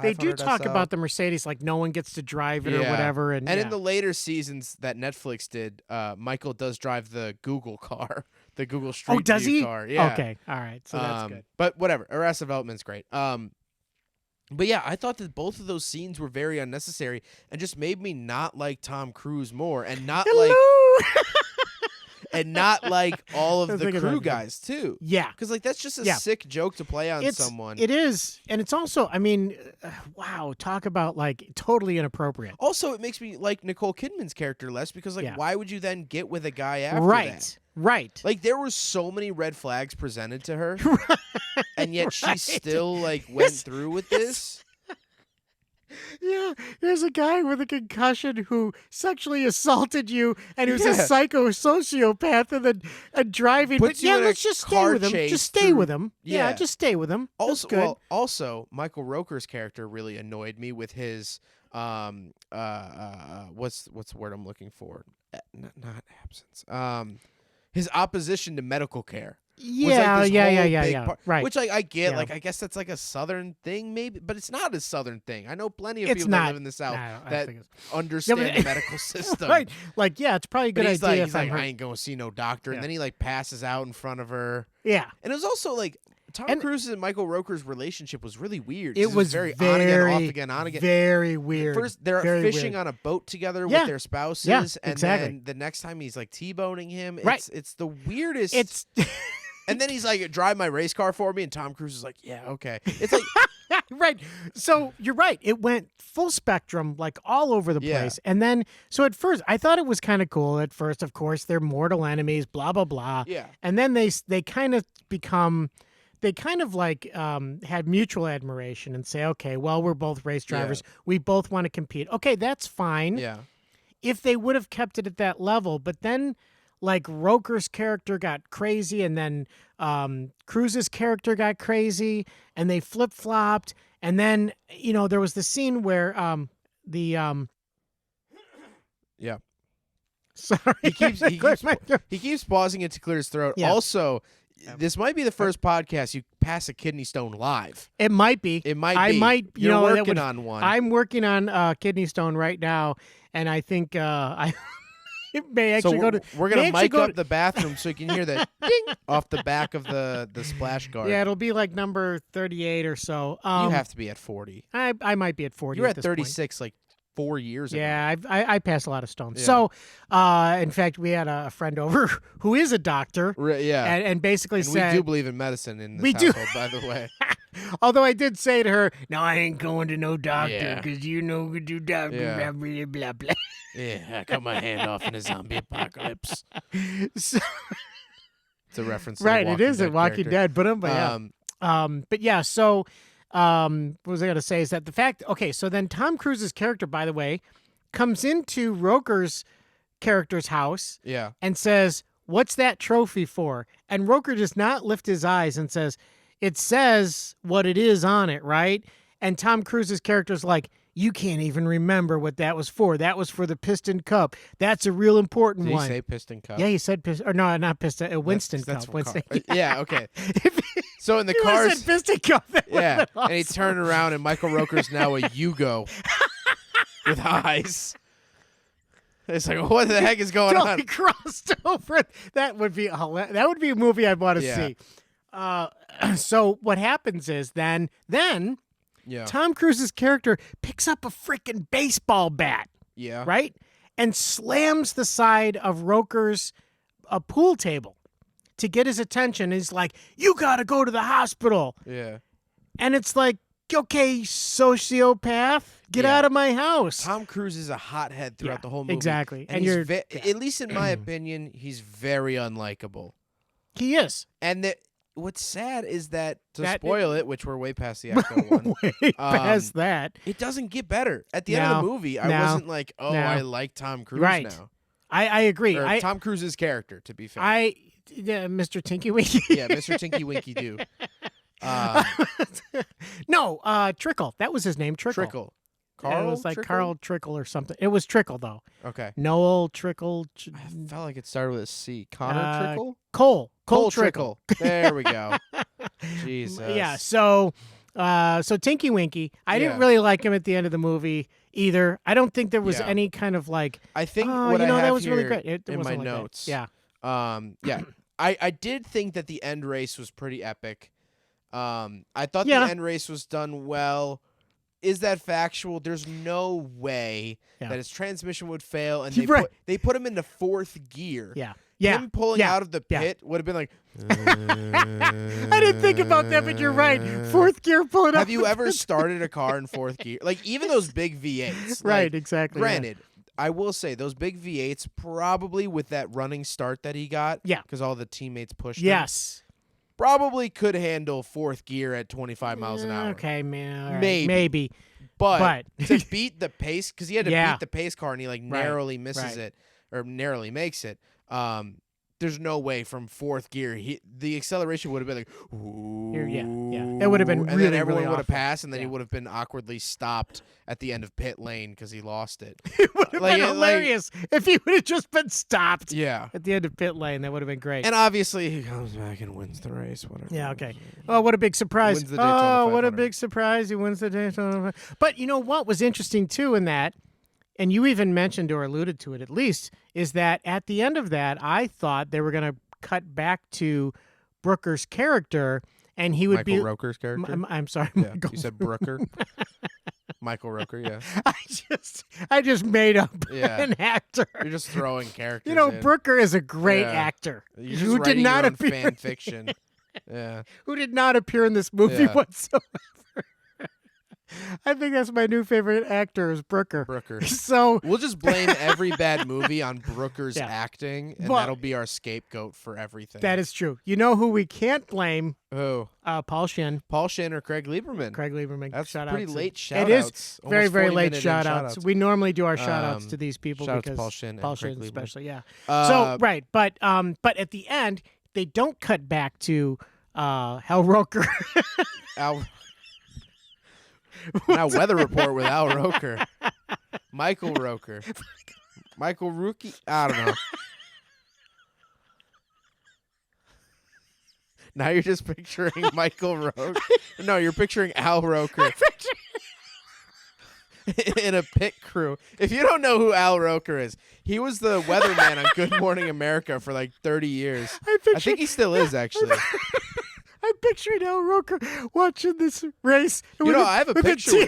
they do talk about the Mercedes, like no one gets to drive it or whatever. And in the later seasons that Netflix did, Michael does drive the Google car, the Google Street View does he? car. Yeah. Okay, all right, so that's good. But whatever, Arrested Development's great. But yeah, I thought that both of those scenes were very unnecessary and just made me not like Tom Cruise more, and not like all of the crew guys too. Yeah, because like that's just a sick joke to play on someone. It is, and it's also, I mean, wow, talk about like totally inappropriate. Also, it makes me like Nicole Kidman's character less because like why would you then get with a guy after that? Right. Like there were so many red flags presented to her, and yet she still like went through with this. Yeah, there's a guy with a concussion who sexually assaulted you, and who's a sociopath and driving. But let's just stay with him. Just stay with him. Yeah, just stay with him. Also, good. Also, Michael Roker's character really annoyed me with his what's the word I'm looking for? Not absence. His opposition to medical care. Right. Which I get. Yeah. Like I guess that's like a Southern thing, maybe, but it's not a Southern thing. I know plenty of people that live in the South that understand the medical system. Right. Like it's probably a good idea. He's like, I ain't going to see no doctor, and then he like passes out in front of her. Yeah. And it was also like Tom Cruise's and Michael Roker's relationship was really weird. It was very on again, off again, on again. Very weird. First, they're fishing on a boat together with their spouses, and then the next time he's like T-boning him. It's the weirdest. And then he's like, "Drive my race car for me," and Tom Cruise is like, "Yeah, okay." It's like, right. So you're right. It went full spectrum, like all over the place. And then, so at first, I thought it was kind of cool. At first, of course, they're mortal enemies, blah blah blah. Yeah. And then they kind of become. They kind of like had mutual admiration and say, okay, well, we're both race drivers. Yeah. We both want to compete. Okay, that's fine. Yeah. If they would have kept it at that level, but then like Roker's character got crazy, and then Cruise's character got crazy, and they flip-flopped, and then there was the scene where yeah. Sorry, he keeps pausing it to clear his throat. Yeah. Also, this might be the first podcast you pass a kidney stone live. It might be. I might. You're working on one. I'm working on kidney stone right now, and I think It may So actually go to. we're gonna may actually mic go up to- the bathroom so you can hear that ding off the back of the splash guard. Yeah, it'll be like number 38 or so. You have to be at 40. I might be at 40. You were at this point. 36 like 4 years ago. Yeah, I passed a lot of stones. Yeah. So, in fact, we had a friend over who is a doctor, Yeah. and basically And said, we do believe in medicine in this We do. household, by the way. although I did say to her, "No, I ain't going to no doctor Yeah. because you know we do doctor Yeah. blah blah blah blah." Yeah, I cut my hand off in a zombie apocalypse. So, It's a reference to right, the it is a Walking character. Dead, but yeah. But yeah, so what was I going to say is that the fact, okay, so then Tom Cruise's character, by the way, comes into Roker's character's house Yeah. and says, "What's that trophy for?" And Roker does not lift his eyes and says, "It says what it is on it, right?" And Tom Cruise's character's like, "You can't even remember what that was for. That was for the Piston Cup. That's a real important Did one." he say Piston Cup? Yeah, he said Piston, or no, not Piston, Winston That's Cup. what Winston. Yeah, okay. If he- So in the he would've cars, said Piston Cup. That would've yeah, been and he awesome. turned around and Michael Roker's now a Yugo with eyes. It's like, what the heck is going Totally on? crossed over. That would be that would be a movie I'd want to Yeah. see. So what happens is then Yeah. Tom Cruise's character picks up a freaking baseball bat, Yeah. right, and slams the side of Roker's pool table to get his attention. He's like, "You got to go to the hospital," Yeah. and it's like, "Okay, sociopath, get Yeah. out of my house." Tom Cruise is a hothead throughout Yeah, the whole movie. exactly. And And he's you're- at least in my opinion, he's very unlikable. He is. And what's sad is that, to That- spoil it, which we're way past the Ecto one, Way past that. it doesn't get better. At the end of the No, movie, I no, wasn't like, oh, no. I like Tom Cruise Right. now. I agree. Or Tom Cruise's character, to be fair. Mr. Tinky Winky. Yeah, Mr. Tinky Winky Doo. No, Trickle. That was his name, Trickle. Trickle. Yeah, Carl? it was like Trickle? Carl Trickle or something. It was Trickle, though. Okay. Noel Trickle. I felt like it started with a C. Connor Trickle? Cole Trickle. There we go. Jesus. Yeah, so Tinky Winky, I didn't Yeah. really like him at the end of the movie either. I don't think there was Yeah. any kind of like, I think oh, what you know, I have that was really here great. It in my wasn't like that. notes. Yeah. Yeah. I did think that the end race was pretty epic. I thought Yeah. the end race was done well. Is that factual? There's no way Yeah. that his transmission would fail, and Right. they put him into fourth gear. Yeah. Yeah. Him pulling yeah. out of the Yeah. pit would have been like. I didn't think about that, but you're right. Fourth gear pulling up. Have you ever started a car in fourth gear? Like even those big V8s. Right, like, exactly. yeah. Granted, I will say those big V8s probably with that running start that he got. Yeah. Because all the teammates pushed him. Yes. Probably could handle fourth gear at 25 miles an hour. Okay, man. All right. Maybe. Maybe. But But- to beat the pace, because he had to Yeah. beat the pace car and he like Right, narrowly misses right. it or narrowly makes it. There's no way from fourth gear the acceleration would have been like, ooh, yeah. It would have been and really, then everyone really would have awful. passed, and then he Yeah. would have been awkwardly stopped at the end of pit lane because he lost it. It would have Like, been it- like- hilarious if he would have just been stopped Yeah, at the end of pit lane. That would have been great. and obviously he comes back and wins the race. Whatever. Yeah, okay. Oh, what a big surprise. Wins the Daytona Oh, what a 500. big surprise. He wins the Daytona. But you know what was interesting, too, in that, and you even mentioned or alluded to it at least, is that at the end of that, I thought they were going to cut back to Brooker's character, and he would Michael be... Roker's character. I'm sorry, Yeah, Michael. you said Brooker. Michael Roker. Yeah, I just made up Yeah. an actor. you're just throwing characters. You know, in. Brooker is a great Yeah. actor You're just who did writing not your own appear fan fiction. Yeah. who did not appear in this movie Yeah. whatsoever. I think that's my new favorite actor is Brooker. Brooker. So We'll just blame every bad movie on Brooker's Yeah. acting, and Well- that'll be our scapegoat for everything. that is true. You know who we can't blame? Who? Paul Shin, Paul Shin or Craig Lieberman? Craig Lieberman. That's shout pretty outs. late shout It is outs. very, Almost very 40 late minute in shout outs. We normally do our shout outs to these people shout out to because Paul Shin and Craig Lieberman. especially, yeah. Uh, So right, but at the end they don't cut back to Hal Roker. Al. Now weather report with Al Roker. Michael Roker. Michael Rookie. I don't know. Now you're just picturing Michael Roker. No, you're picturing Al Roker. in a pit crew. If you don't know who Al Roker is, he was the weatherman on Good Morning America for like 30 years. I think he still is, actually. I'm picturing Al Roker watching this race. I have a picture.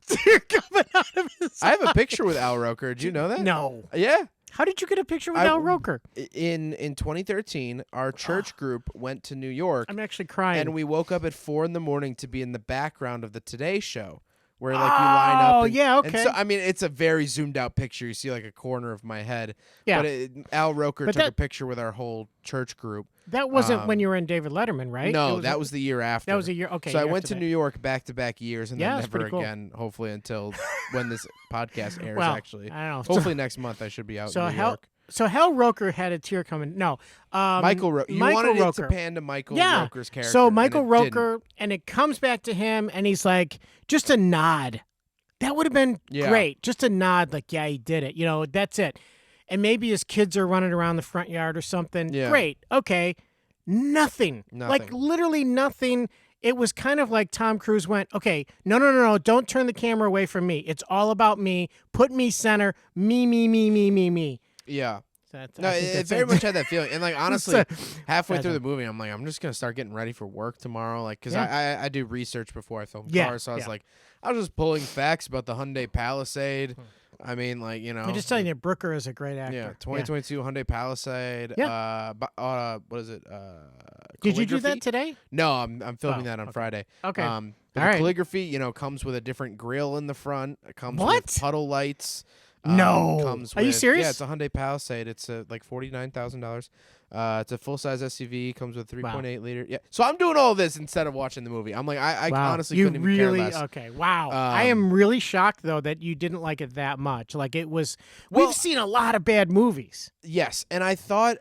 Tear coming out of his I have a picture with Al Roker. Did you know that? No. Yeah. How did you get a picture with Al Roker? In 2013, our church group went to New York. I'm actually crying. And we woke up at 4 a.m. to be in the background of the Today Show, where like you line up. Oh, yeah, okay. And so, I mean, it's a very zoomed out picture. You see like a corner of my head. Yeah. But Al Roker took a picture with our whole church group. That wasn't when you were in David Letterman, right? No, that was the year after. That was a year. Okay. So I went to New York back-to-back years, and then never cool. again. Hopefully, until when this podcast airs. Well, actually, I don't know. Hopefully next month I should be out in New York. So Hal Roker had a tear coming. No, Michael Roker. You wanted it to pan to Michael Roker's character. So Michael Roker, and it comes back to him, and he's like, just a nod. That would have been great. Just a nod, like, yeah, he did it. That's it. And maybe his kids are running around the front yard or something. Yeah. Great. Okay. Nothing. Like, literally nothing. It was kind of like Tom Cruise went, okay, no, don't turn the camera away from me. It's all about me. Put me center. Me. Yeah. That's, no, it very much had that feeling. And, like, honestly, halfway through the movie, I'm like, I'm just going to start getting ready for work tomorrow. Like, because I do research before I film cars. So I was like, I was just pulling facts about the Hyundai Palisade. I mean, like, I'm just telling you, Brooker is a great actor. Yeah, 2022 Hyundai Palisade. Yeah. What is it? Did you do that today? No, I'm filming that on Friday. Okay. But the calligraphy, comes with a different grille in the front. It comes with puddle lights. No. Comes Are you serious? Yeah, it's a Hyundai Palisade. It's like $49,000. It's a full-size SUV. Comes with 3.8 liter. Yeah. So I'm doing all this instead of watching the movie. I'm like, I honestly couldn't even care less. Okay. Wow. I am really shocked though that you didn't like it that much. Like it was. We've seen a lot of bad movies. Yes, and I thought.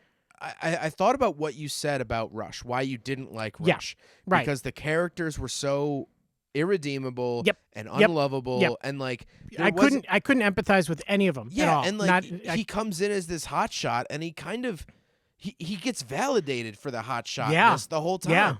I thought about what you said about Rush. Why you didn't like Rush? Yeah, right. Because the characters were so irredeemable and unlovable and like I couldn't empathize with any of them at all. And like he comes in as this hotshot and he kind of he gets validated for the hotshotness the whole time. Yeah.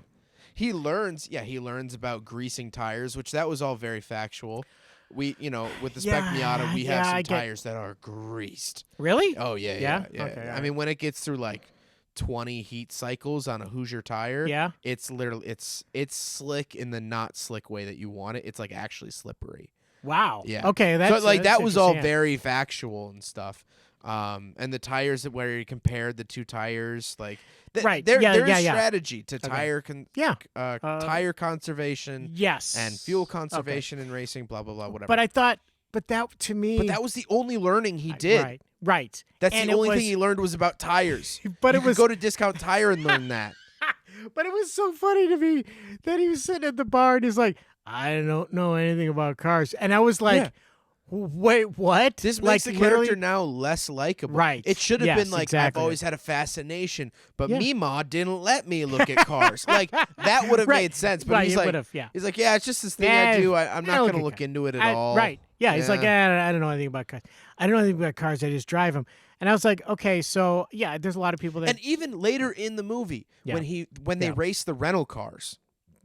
He learns about greasing tires, which that was all very factual. We, with the Spec Miata, we have some tires that are greased. Really? Oh yeah. Okay, I mean, when it gets through like 20 heat cycles on a Hoosier tire, it's literally it's slick in the not slick way that you want it. It's like actually slippery. Wow. Yeah. Okay. That's so like that's that was all very factual and stuff. And the tires where you compared the two tires, like there is strategy to tire tire conservation, and fuel conservation in racing, blah blah blah, whatever. But I thought, that to me, that was the only learning he did. Right. That's the only thing he learned was about tires. But you could go to Discount Tire and learn that. But it was so funny to me that he was sitting at the bar and he's like, I don't know anything about cars, and I was like. Wait, what? This makes the character now less likable. Right. It should have been like, I've always had a fascination, but Meemaw didn't let me look at cars. Like, that would have made sense. But he's like, he's like, it's just this thing I do. I'm not going to look into it at all. Right. Yeah, he's like, I don't know anything about cars. I don't know anything about cars. I just drive them. And I was like, okay, so, there's a lot of people that... And even later in the movie, when they race the rental cars...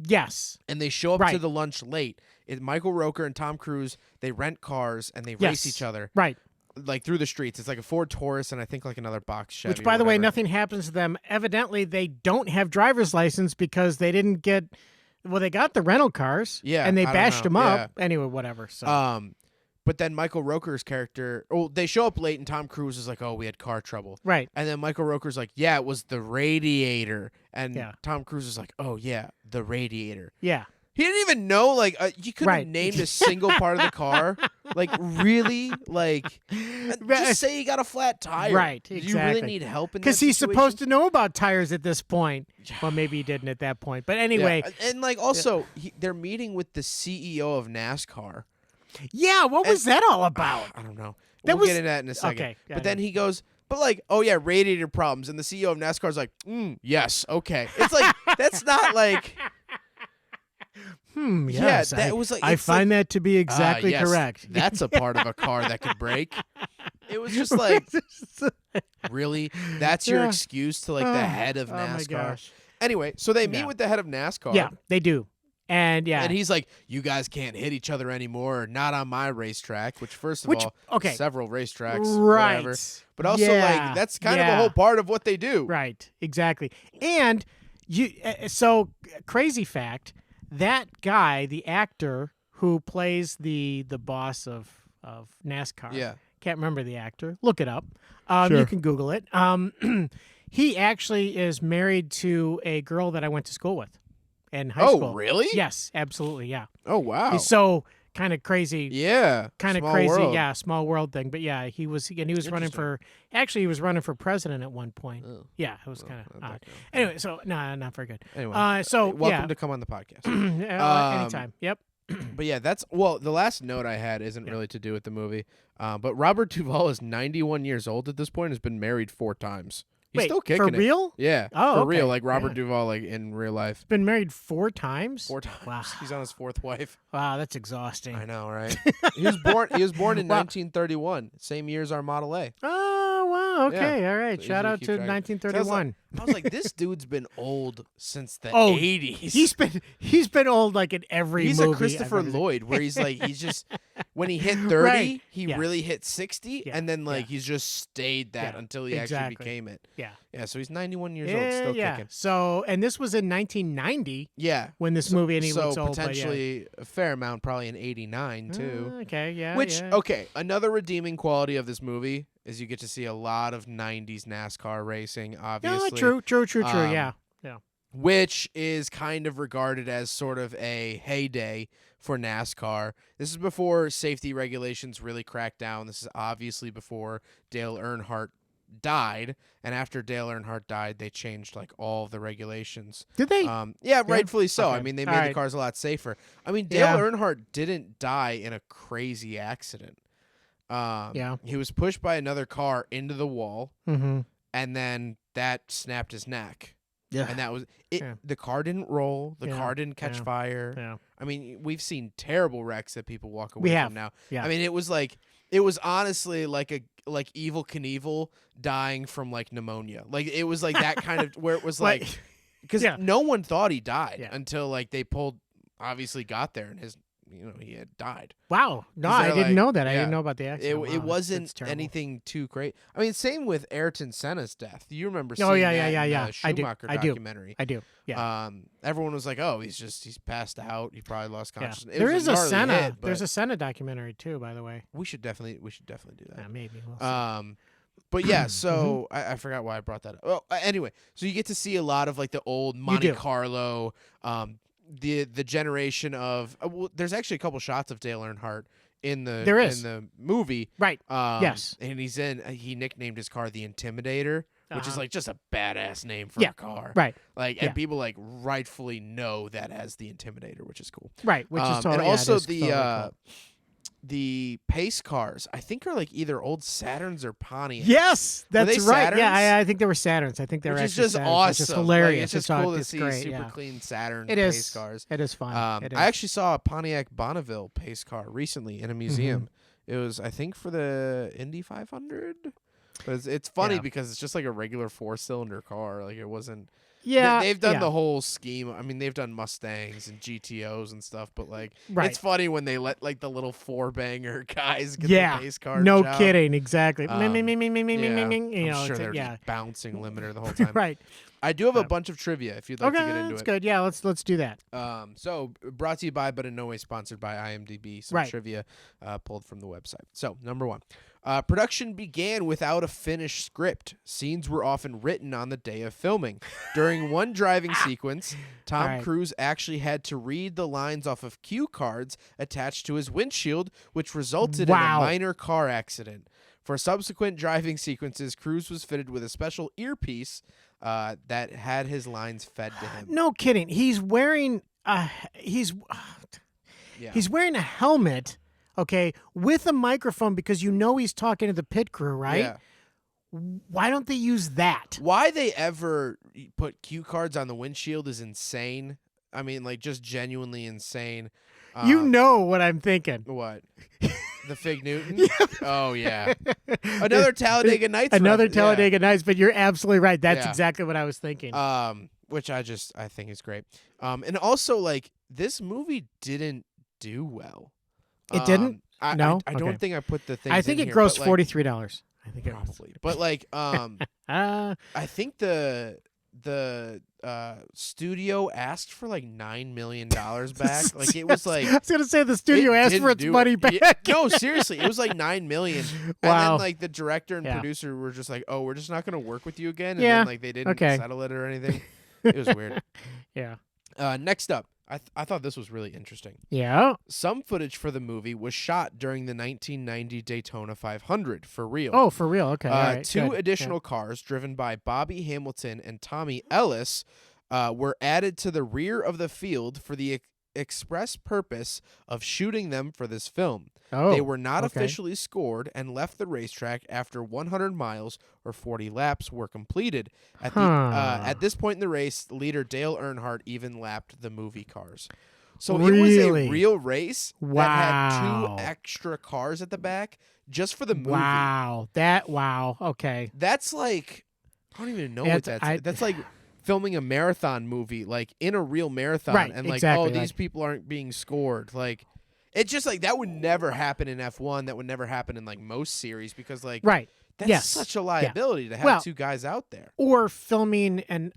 Yes. And they show up to the lunch late. Michael Roker and Tom Cruise, they rent cars and they race each other. Right. Like through the streets. It's like a Ford Taurus and I think like another box Chevy. Which, by the way, nothing happens to them. Evidently, they don't have driver's license because they didn't get... Well, they got the rental cars. Yeah. And they bashed them up. Anyway, whatever. So. But then Michael Roker's character, they show up late and Tom Cruise is like, oh, we had car trouble. Right. And then Michael Roker's like, yeah, it was the radiator. And Tom Cruise is like, oh, yeah, the radiator. Yeah. He didn't even know, like, you couldn't have named a single part of the car. Like, really? Like, just say you got a flat tire. Right, exactly. Do you really need help in that Because he's situation? supposed to know about tires at this point. Well, maybe he didn't at that point. But anyway. Yeah. And, like, also, they're meeting with the CEO of NASCAR. Yeah, what was that all about? I don't know. We'll get into that in a second. Okay. But then he goes, but like, oh yeah, radiator problems. And the CEO of NASCAR is like, yes, okay. It's like, that's not like... Yes, that was like... I find that to be exactly correct. That's a part of a car that could break. It was just like, really? That's your excuse to like the head of NASCAR? Oh my gosh. Anyway, so they meet with the head of NASCAR. Yeah, they do. And yeah, And he's like, you guys can't hit each other anymore, not on my racetrack, which first of all, okay, several racetracks, right. whatever. But also Yeah, like that's kind of yeah. a whole part of what they do. Right, exactly. And so crazy fact, that guy, the actor who plays the boss of NASCAR. Yeah. Can't remember the actor. Look it up. Sure. You can Google it. He actually is married to a girl that I went to school with in high school. Oh, really? Yes, absolutely. Yeah. Oh, wow. He's so kind of crazy. Yeah. Kind of Small crazy. world. Yeah, small world thing. But yeah, he was running for. Actually, he was running for president at one point. Oh. Yeah, it was kind of not odd. that good. Anyway, so no, not very good. Anyway, so welcome yeah. to come on the podcast. Anytime. Yep. But yeah, the last note I had isn't really to do with the movie. But Robert Duvall is 91 years old at this point. Has been married 4 times. He's Wait, still kicking for it. real? Yeah. Oh, for okay. real. Like Robert Yeah. Duvall, like in real life. Been married 4 times. 4 times. Wow. He's on his 4th wife. Wow, that's exhausting. I know, right? He was born in Wow. 1931, same year as our Model A. Oh wow. Okay. All right. So Shout easy out keep to track. 1931. I was like, this dude's been old since the Oh, 80s. He's been old like in every He's movie. a Christopher I've ever seen. Lloyd, where he's like, he's just when he hit 30, Right. he Yeah. really hit 60, Yeah. and then like Yeah. he's just stayed that Yeah. until he Exactly. actually became it. Yeah. Yeah, so he's 91 years old, still yeah. kicking. So, and this was in 1990 Yeah, when this movie, and he so looks old. potentially a fair amount, probably in '89 too. Okay. Yeah. Which yeah. okay, another redeeming quality of this movie is you get to see a lot of '90s NASCAR racing. Obviously, Yeah, true. Yeah. which is kind of regarded as sort of a heyday for NASCAR. This is before safety regulations really cracked down. This is obviously before Dale Earnhardt died, and after Dale Earnhardt died, they changed like all of the regulations. Did they? Yeah, rightfully so. Okay. I mean, they All made right. the cars a lot safer. I mean, Dale Yeah. Earnhardt didn't die in a crazy accident. Yeah. He was pushed by another car into the wall, Mm-hmm. and then that snapped his neck. Yeah. And that was it. Yeah. The car didn't roll. The Yeah. car didn't catch Yeah. fire. Yeah. I mean, we've seen terrible wrecks that people walk away We have. from now. Yeah. I mean, it was honestly like Evel Knievel dying from like pneumonia. Like it was like that kind of where it was like because Yeah. no one thought he died Yeah. until like they obviously got there and he had died. Wow. No, Is I there, didn't like- know that. I yeah. didn't know about the accident. Wow, It that's wasn't terrible. anything too great. I mean, same with Ayrton Senna's death. You remember seeing Oh, yeah, that yeah, in yeah. the I do. Schumacher I do. documentary. I do. Yeah. Everyone was like, "Oh, he's passed out. He probably lost Yeah. consciousness." It There was is a gnarly Senna. hit, There's but a Senna documentary too, by the way. we should definitely do that. Yeah, maybe. We'll see. But yeah, so Mm-hmm. I forgot why I brought that up. Well, anyway, so you get to see a lot of like the old Monte do. Carlo, the generation of. Well, there's actually a couple shots of Dale Earnhardt in the There is. in the movie. Right. Yes. and he nicknamed his car the Intimidator, which is Uh-huh. like just a badass name for Yeah, a car. Right. Like, Yeah. and people like rightfully know that as the Intimidator, which is cool. Right. Which is totally. and yeah, it also is totally cool. the pace cars, I think are like either old Saturns or Pontiacs. Yes, Were that's they right. Yeah, Saturns? I think they were Saturns. I think they were Which is actually just Saturns, awesome. which is hilarious. Like, it's just cool to it's see great, super yeah. clean Saturn It pace is. cars. It is fun. It is. I actually saw a Pontiac Bonneville pace car recently in a museum. Mm-hmm. It was, I think, for the Indy 500. But it's funny Yeah. because it's just like a regular 4-cylinder car. Like it wasn't. Yeah, they've done yeah. the whole scheme. I mean, they've done Mustangs and GTOs and stuff. But like, Right. it's funny when they let like the little 4-banger guys get Yeah. the pace car. No job. kidding. Exactly. Yeah. You I'm know, sure it's they're yeah. just bouncing limiter the whole time. Right. I do have a Yeah. bunch of trivia if you'd like Okay, to get into that's it. good. Yeah, let's do that. So brought to you by, but in no way sponsored by IMDb. Some Right. trivia pulled from the website. So number one, production began without a finished script. Scenes were often written on the day of filming. During one driving sequence, Tom Right. Cruise actually had to read the lines off of cue cards attached to his windshield, which resulted in a Wow. minor car accident. For subsequent driving sequences, Cruise was fitted with a special earpiece that had his lines fed to him. No kidding. He's wearing he's wearing a helmet, okay, with a microphone because he's talking to the pit crew, right? Yeah. Why don't they use that? Why they ever put cue cards on the windshield is insane. I mean, like, just genuinely insane. You know what I'm thinking. What? The Fig Newton? Oh, yeah. Another Talladega Nights. Another reference, Talladega Nights, but you're absolutely right. That's Yeah. exactly what I was thinking. Which I think is great. And also, like, this movie didn't do well. It didn't? I No? don't Okay. think I put the things I think in it here, grossed but, like, $43. I think it was. probably. But, like, I think the studio asked for like $9 million back. Like, it was like, I was gonna say the studio asked for its money back. No, seriously, it was like $9 million. And Wow. then like the director and Yeah. producer were just like, "Oh, we're just not gonna work with you again." And Yeah, then like they didn't okay. settle it or anything. It was weird. Yeah. Next up, I thought this was really interesting. Yeah. Some footage for the movie was shot during the 1990 Daytona 500 for real. Oh, for real? Okay. all right, Two good. additional cars driven by Bobby Hamilton and Tommy Ellis were added to the rear of the field for the express purpose of shooting them for this film. Oh, They were not okay. officially scored and left the racetrack after 100 miles or 40 laps were completed. At this point in the race, leader Dale Earnhardt even lapped the movie cars. So it was a Really? real race that Wow. had 2 extra cars at the back just for the movie. Wow. Wow. Okay. That's like, I don't even know Yeah, what that's like filming a marathon movie, like in a real marathon, Right, and like, exactly, oh, these like- people aren't being scored. Like, it's just like that would never happen in F1. That would never happen in like most series because like Right. that's Yes. such a liability to have Well- 2 guys out there. Or filming an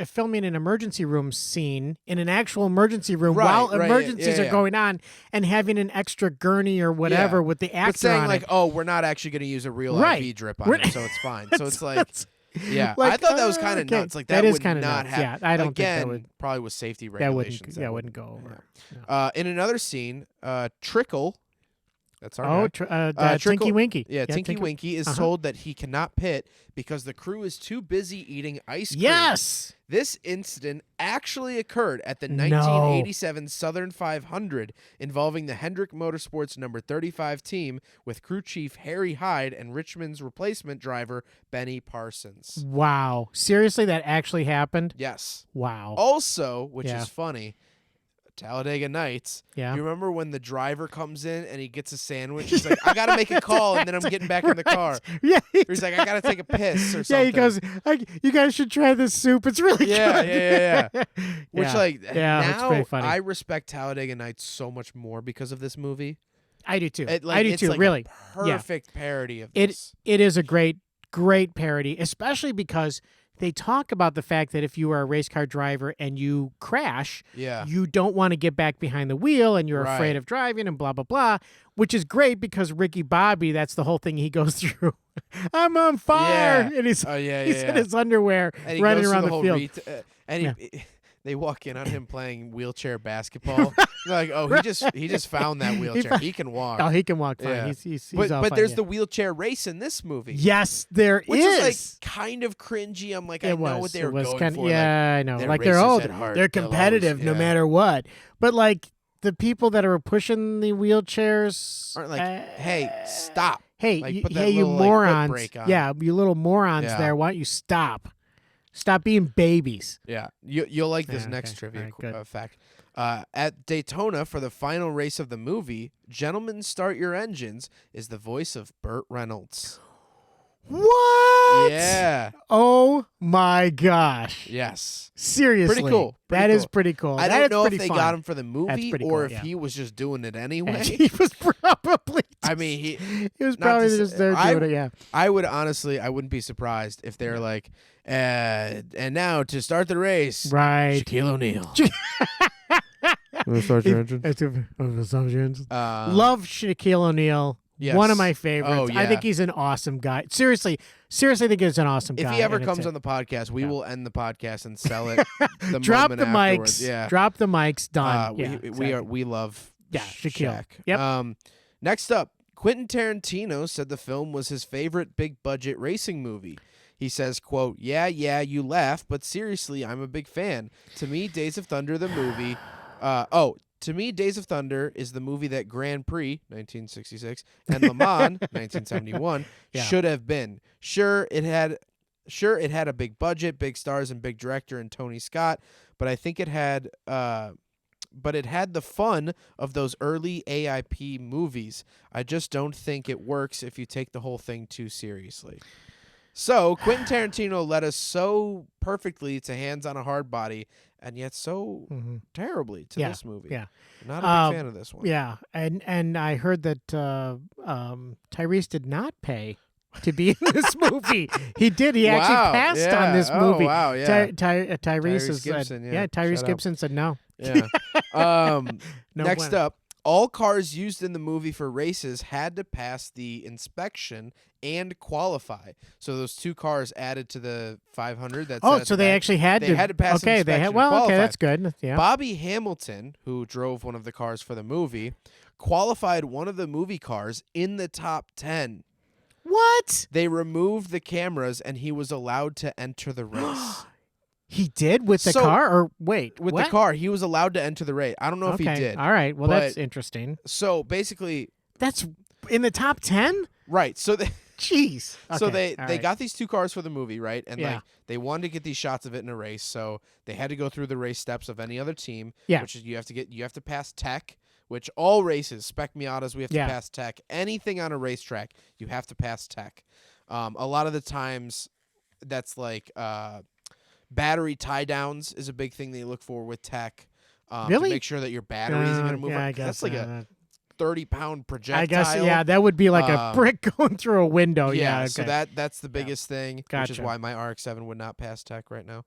filming an emergency room scene in an actual emergency room Right, while right, yeah, emergencies yeah, are yeah. going on, and having an extra gurney or whatever Yeah. with the actor But saying on like, it. oh, we're not actually going to use a real Right. IV drip on We're- him, so it's fine. So it's like, That's- yeah, like, I thought that was kind of okay. nuts. Like That that is would kinda not nuts. happen. Yeah, I don't think that Again, would- probably with safety that regulations. wouldn't go over. In another scene, Trickle, that's our Oh, guy. Tinky Trickle- Winky. Yeah, Tinky Winky is Uh-huh. told that he cannot pit because the crew is too busy eating ice cream. Yes. This incident actually occurred at the No. 1987 Southern 500 involving the Hendrick Motorsports number 35 team with crew chief Harry Hyde and Richmond's replacement driver Benny Parsons. Wow. Seriously, that actually happened? Yes. Wow. Also, which Yeah. is funny, Talladega Nights. Yeah. You remember when the driver comes in and he gets a sandwich? He's like, I got to make a call and then I'm getting back in the car. Yeah. Or he's like, I got to take a piss or Yeah, something. he goes, you guys should try this soup. It's really Yeah, good. yeah. Which, Yeah. like, Yeah, that's now pretty funny. I respect Talladega Nights so much more because of this movie. I do too. I do it's like really. a perfect parody of It this. it is a great parody, especially because they talk about the fact that if you are a race car driver and you crash, Yeah. you don't want to get back behind the wheel and you're Right. afraid of driving and blah blah blah, which is great because Ricky Bobby, that's the whole thing he goes through. I'm on fire, Yeah. and he's Oh, yeah, he's yeah. in his underwear And he running goes around through the the field. whole and they walk in on him playing wheelchair basketball. They're like, oh, he just found that wheelchair. He can walk. Oh, he can walk fine. Yeah. He's but all but fine, there's yeah. the wheelchair race in this movie. Yes, there Which is. is like kind of cringy. I'm like, I know what they were going kinda, for. Yeah, like, I know. they're Like they're racist at heart. they're They'll always- competitive no yeah. matter what. But like the people that are pushing the wheelchairs Aren't like, hey, stop. Hey, Like, you, put that hey, you little, like, foot morons! brake on. Yeah, you little morons Yeah. there. Why don't you stop? Stop being babies. Yeah, you'll like this Yeah, next okay. trivia All right, good. fact. At Daytona for the final race of the movie, "Gentlemen, Start Your Engines" is the voice of Burt Reynolds. What? Yeah. Oh my gosh! Yes. Seriously, Pretty cool. That is pretty cool. I That don't is know if pretty they fun. got him for the movie pretty or cool, if yeah. he was just doing it anyway. He was probably. I mean, he was not to probably say- just there I- doing it. Yeah. I wouldn't be surprised if they're like, and now to start the race, Right. Shaquille O'Neal. Start your engine. Love Shaquille O'Neal. Yes. One of my favorites. Oh, I think yeah. he's an awesome guy. Seriously, I think he's an awesome If guy. he ever and it's comes a- on the podcast, we Yeah. will end the podcast and sell it. The drop the moment afterwards. mics. Yeah. Drop the mics. Done. We yeah, exactly. we love Yeah, Shaquille. Shaq. Yep. Next up, Quentin Tarantino said the film was his favorite big budget racing movie. He says, quote, yeah, you laugh, but seriously, I'm a big fan. To me, Days of Thunder, the movie, to me, Days of Thunder is the movie that Grand Prix, 1966, and Le Mans, 1971, Yeah. should have been. Sure, it had a big budget, big stars, and big director in Tony Scott, but I think it had but it had the fun of those early AIP movies. I just don't think it works if you take the whole thing too seriously. So Quentin Tarantino led us so perfectly to Hands on a Hard Body, and yet so terribly to this movie. Yeah. Not a big fan of this one. Yeah, and I heard that Tyrese did not pay to be in this movie. He did. He actually passed on this movie. Oh, wow, yeah. Tyrese Gibson, said, Tyrese Gibson said no. Yeah. Next bueno. up, all cars used in the movie for races had to pass the inspection and qualify. So those 2 cars added to the 500. That's so they actually had to. They had to pass okay, inspection they had. and Well, qualify. okay, that's good. Yeah. Bobby Hamilton, who drove one of the cars for the movie, qualified one of the movie cars in the top 10. What? They removed the cameras, and he was allowed to enter the race. He did with the So- car, or wait, With what? the car, he was allowed to enter the race. I don't know if he did. All right. Well, but- that's interesting. So basically, That's in the top 10? right. So they, Jeez. so Okay, they all right. got these 2 cars for the movie, right? And Yeah. like they wanted to get these shots of it in a race, so they had to go through the race steps of any other team. Yeah. Which is you have to pass tech, which all races, Spec Miatas, we have to Yeah. pass tech. Anything on a racetrack, you have to pass tech. A lot of the times, that's like battery tie downs is a big thing they look for with tech. Really? To make sure that your battery isn't going to move. Yeah, I 'cause guess that's like a 30-pound projectile. I guess that would be like a brick going through a window. Yeah. Okay. So that's the biggest thing, which is Gotcha. why my RX-7 would not pass tech right now,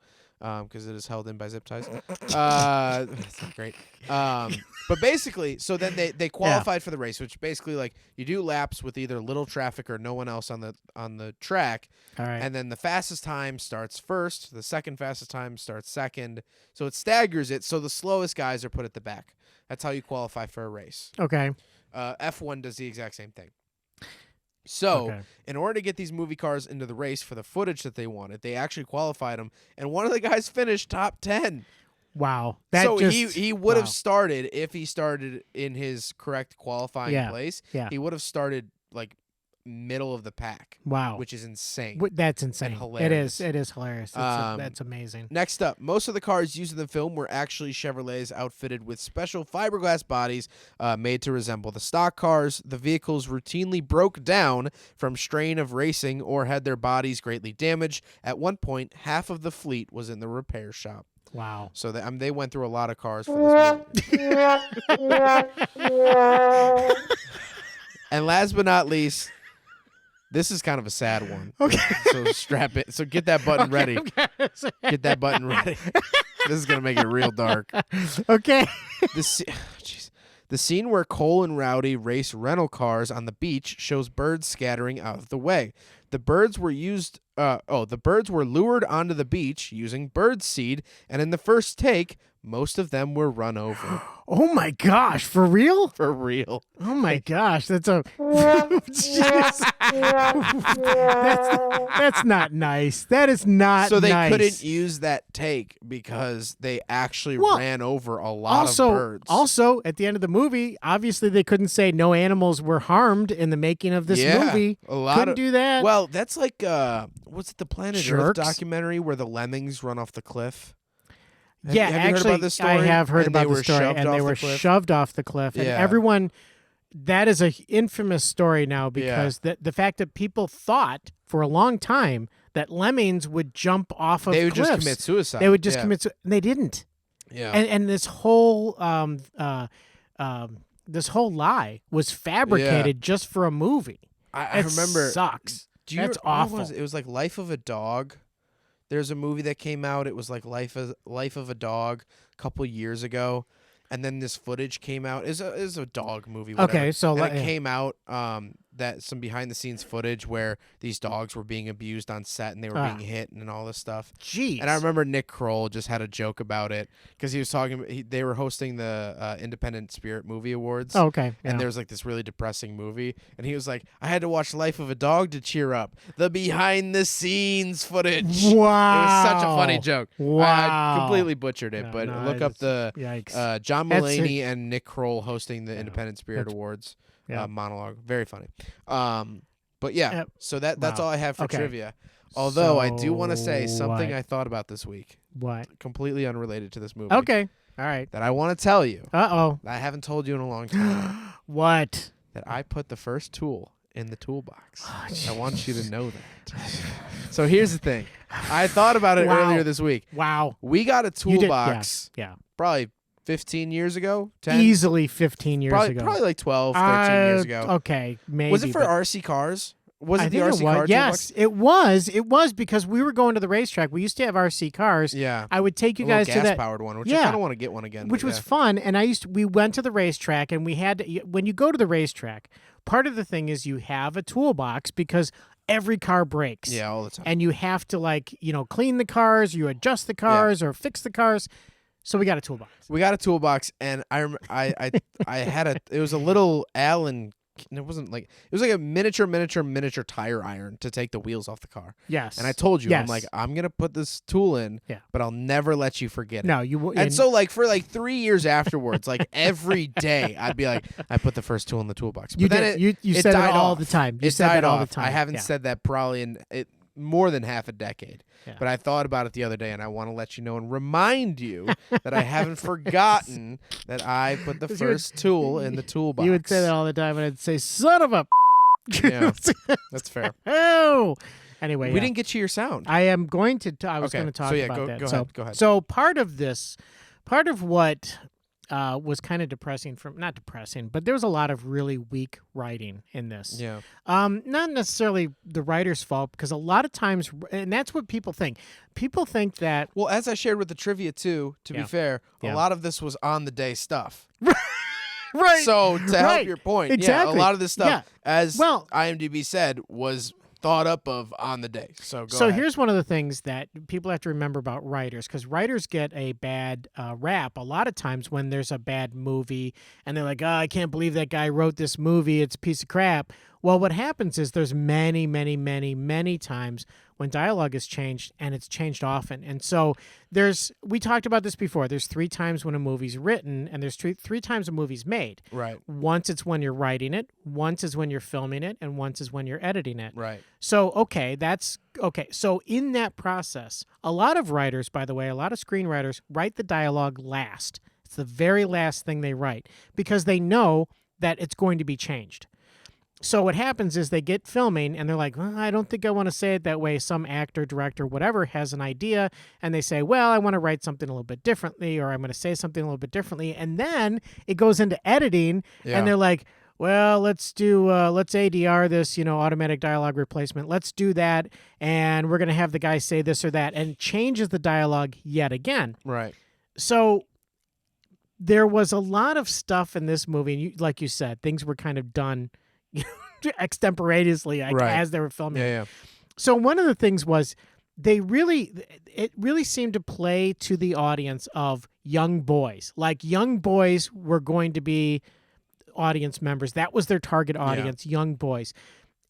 because it is held in by zip ties. That's not great. But basically, so then they qualified for the race, which basically like you do laps with either little traffic or no one else on the track, All right. and then the fastest time starts first, the second fastest time starts second, so it staggers it. So the slowest guys are put at the back. That's how you qualify for a race. Okay. F1 does the exact same thing. So, Okay. in order to get these movie cars into the race for the footage that they wanted, they actually qualified them, and one of the guys finished top 10. Wow. He would wow. have started, if he started in his correct qualifying place, Yeah. he would have started like middle of the pack, Wow. which is insane. That's insane. hilarious. It is hilarious. That's amazing. Next up, most of the cars used in the film were actually Chevrolets outfitted with special fiberglass bodies made to resemble the stock cars. The vehicles routinely broke down from strain of racing or had their bodies greatly damaged. At one point, half of the fleet was in the repair shop. Wow. So they went through a lot of cars for this movie. And last but not least, this is kind of a sad one. Okay. So strap it. So get that button ready. Get that button ready. This is gonna make it real dark. Okay. The scene where Cole and Rowdy race rental cars on the beach shows birds scattering out of the way. The birds were lured onto the beach using bird seed, and in the first take, most of them were run over. Oh my gosh, for real? For real. Oh my gosh, that's that's not nice. That is not So they nice. couldn't use that take because they actually ran over a lot of birds. Also, at the end of the movie, obviously they couldn't say no animals were harmed in the making of this movie. Couldn't do that. Well, that's like what's it, the Planet Earth Jerks. documentary where the lemmings run off the cliff? Have you heard actually, about this story? I have heard And they about were the story, shoved and off they the were cliff? shoved off the cliff, and Yeah. everyone. That is a infamous story now because the fact that people thought for a long time that lemmings would jump off of They would cliffs. just commit suicide. They would just Yeah. commit. And they didn't. Yeah. And this whole lie was fabricated just for a movie. I It remember. sucks. Do you That's what awful. was it? It was like Life of a Dog. There's a movie that came out. It was like Life of a Dog a couple years ago, and then this footage came out. It was a dog movie. Whatever. Okay, so and let- it came out that some behind the scenes footage where these dogs were being abused on set and they were being hit and all this stuff. Jeez. And I remember Nick Kroll just had a joke about it because he was talking. They were hosting the Independent Spirit Movie Awards. Oh, okay. And yeah. there was like this really depressing movie, and he was like, "I had to watch Life of a Dog to cheer up." The behind the scenes footage. Wow. It was such a funny joke. I Wow. completely butchered it, No, but no, look up the Yikes. John That's Mulaney and Nick Kroll hosting the Independent Spirit That's- Awards yeah. monologue. Very funny. But yeah, so that's wow. all I have for Okay. trivia. Although I do want to say So something what? I thought about this week, What? completely unrelated to this movie. Okay. All right. that I want to tell you Uh-oh. that I haven't told you in a long time. What? That I put the first tool in the toolbox. I want you to know that. So here's the thing. I thought about it Wow. earlier this week. Wow. We got a You did- toolbox Yeah. probably 15 years ago. 10? Easily 15 years probably, ago. Probably like 12, 13 years ago. Okay, maybe. Was it for but RC cars? Was I it the think RC it was. car Yes, toolbox? it was. It was because we were going to the racetrack. We used to have RC cars. Yeah. I would take you A little guys to that. gas-powered one, which I Yeah. kind of want to get one again. Which but was yeah. fun, and we went to the racetrack, and we had to, when you go to the racetrack, part of the thing is you have a toolbox because every car breaks. Yeah, all the time. And you have to clean the cars, you adjust the cars or fix the cars. So we got a toolbox. We got a toolbox, and I had it was a little Allen. It wasn't like it was like a miniature tire iron to take the wheels off the car. Yes. And I told you, I'm Yes. like, I'm gonna put this tool in, Yeah. but I'll never let you forget it. No, you And so for 3 years afterwards, like every day, I'd be like, I put the first tool in the toolbox. But you then did. You it said it died all off. the time. You It said died that all off. the time. I haven't Yeah. said that probably in more than half a decade. Yeah. But I thought about it the other day, and I want to let you know and remind you that I haven't forgotten that I put the Because you would- first tool in the toolbox. You would say that all the time, and I'd say, "Son of a." Yeah, that's fair. Oh. Anyway, We didn't get you your sound. I am going to. I was Okay, going to talk so yeah, about that. go so, ahead, go ahead. So part of what was kind of depressing not depressing, but there was a lot of really weak writing in this. Yeah. Not necessarily the writer's fault, because a lot of times, and that's what people think. People think that Well, as I shared with the trivia too, to be Yeah. fair, Yeah. a lot of this was on the day stuff. right. So to help Right. your point, Exactly. yeah, a lot of this stuff, Yeah. as Well- IMDb said, was thought up of on the day. So go So ahead. here's one of the things that people have to remember about writers, because writers get a bad rap a lot of times when there's a bad movie, and they're like, "Oh, I can't believe that guy wrote this movie. It's a piece of crap." Well, what happens is there's many, many, many, many times when dialogue is changed, and it's changed often. And so we talked about this before. There's 3 times when a movie's written, and there's three times a movie's made. Right. Once it's when you're writing it, once is when you're filming it, and once is when you're editing it. Right. So, that's okay. So in that process, a lot of writers, by the way, a lot of screenwriters write the dialogue last. It's the very last thing they write because they know that it's going to be changed. So what happens is they get filming and they're like, well, I don't think I want to say it that way. Some actor, director, whatever has an idea and they say, well, I want to write something a little bit differently, or I'm going to say something a little bit differently. And then it goes into editing Yeah. and they're like, well, let's ADR this, automatic dialogue replacement. Let's do that. And we're going to have the guy say this or that, and changes the dialogue yet again. Right. So there was a lot of stuff in this movie. And like you said, things were kind of done extemporaneously Right. as they were filming. Yeah. So one of the things was it really seemed to play to the audience of young boys. Like young boys were going to be audience members. That was their target audience, young boys.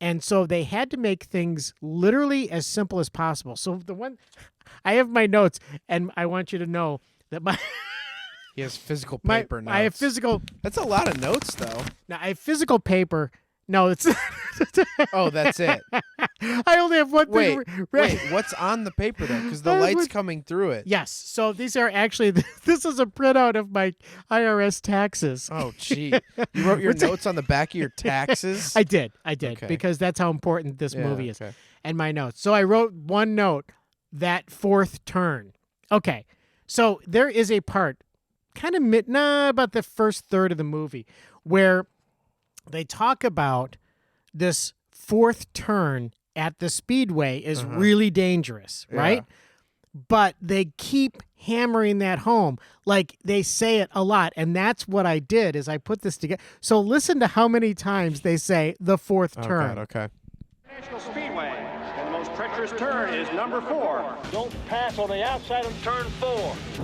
And so they had to make things literally as simple as possible. So I have my notes, and I want you to know that He has physical paper now. I have physical. That's a lot of notes, though. Now I have physical paper. No, it's. Oh, that's it. I only have one thing. Wait, what's on the paper though? Because the I light's would- coming through it. Yes. So these are actually. This is a printout of my IRS taxes. Oh, gee. You wrote your notes on the back of your taxes? I did, Okay. because that's how important this Yeah, movie is, okay. and my notes. So I wrote one note, that fourth turn. Okay, so there is a part, kind of about the first third of the movie, where they talk about this fourth turn at the speedway is really dangerous, right? But they keep hammering that home. Like they say it a lot. And that's what I did is I put this together. So listen to how many times they say the fourth Oh, turn. God, okay. National Speedway, and the most treacherous turn is number 4. Don't pass on the outside of turn 4.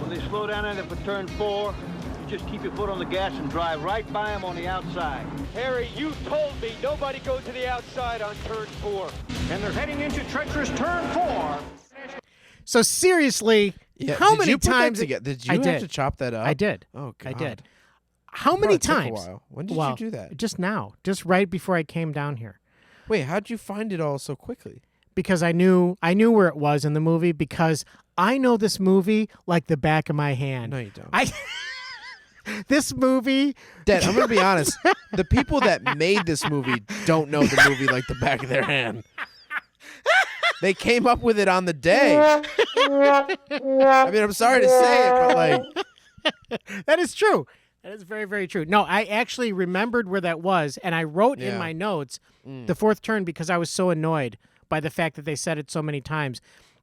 When they slow down in it for turn 4, you just keep your foot on the gas and drive right by them on the outside. Harry, you told me nobody goes to the outside on turn 4. And they're heading into treacherous turn 4. So seriously, Yeah, how did many you put that times together? Did you I have did. to chop that up? I did. Oh, God. I did. How many It took a times? while. When did Well, you do that? Just now, just right before I came down here. Wait, how'd you find it all so quickly? because I knew where it was in the movie because I know this movie like the back of my hand. No, you don't. This movie... Dad, I'm going to be honest. The people that made this movie don't know the movie like the back of their hand. They came up with it on the day. I mean, I'm sorry to say it, but like... That is true. That is very, very true. No, I actually remembered where that was, and I wrote in my notes the fourth turn because I was so annoyed by the fact that they said it so many times.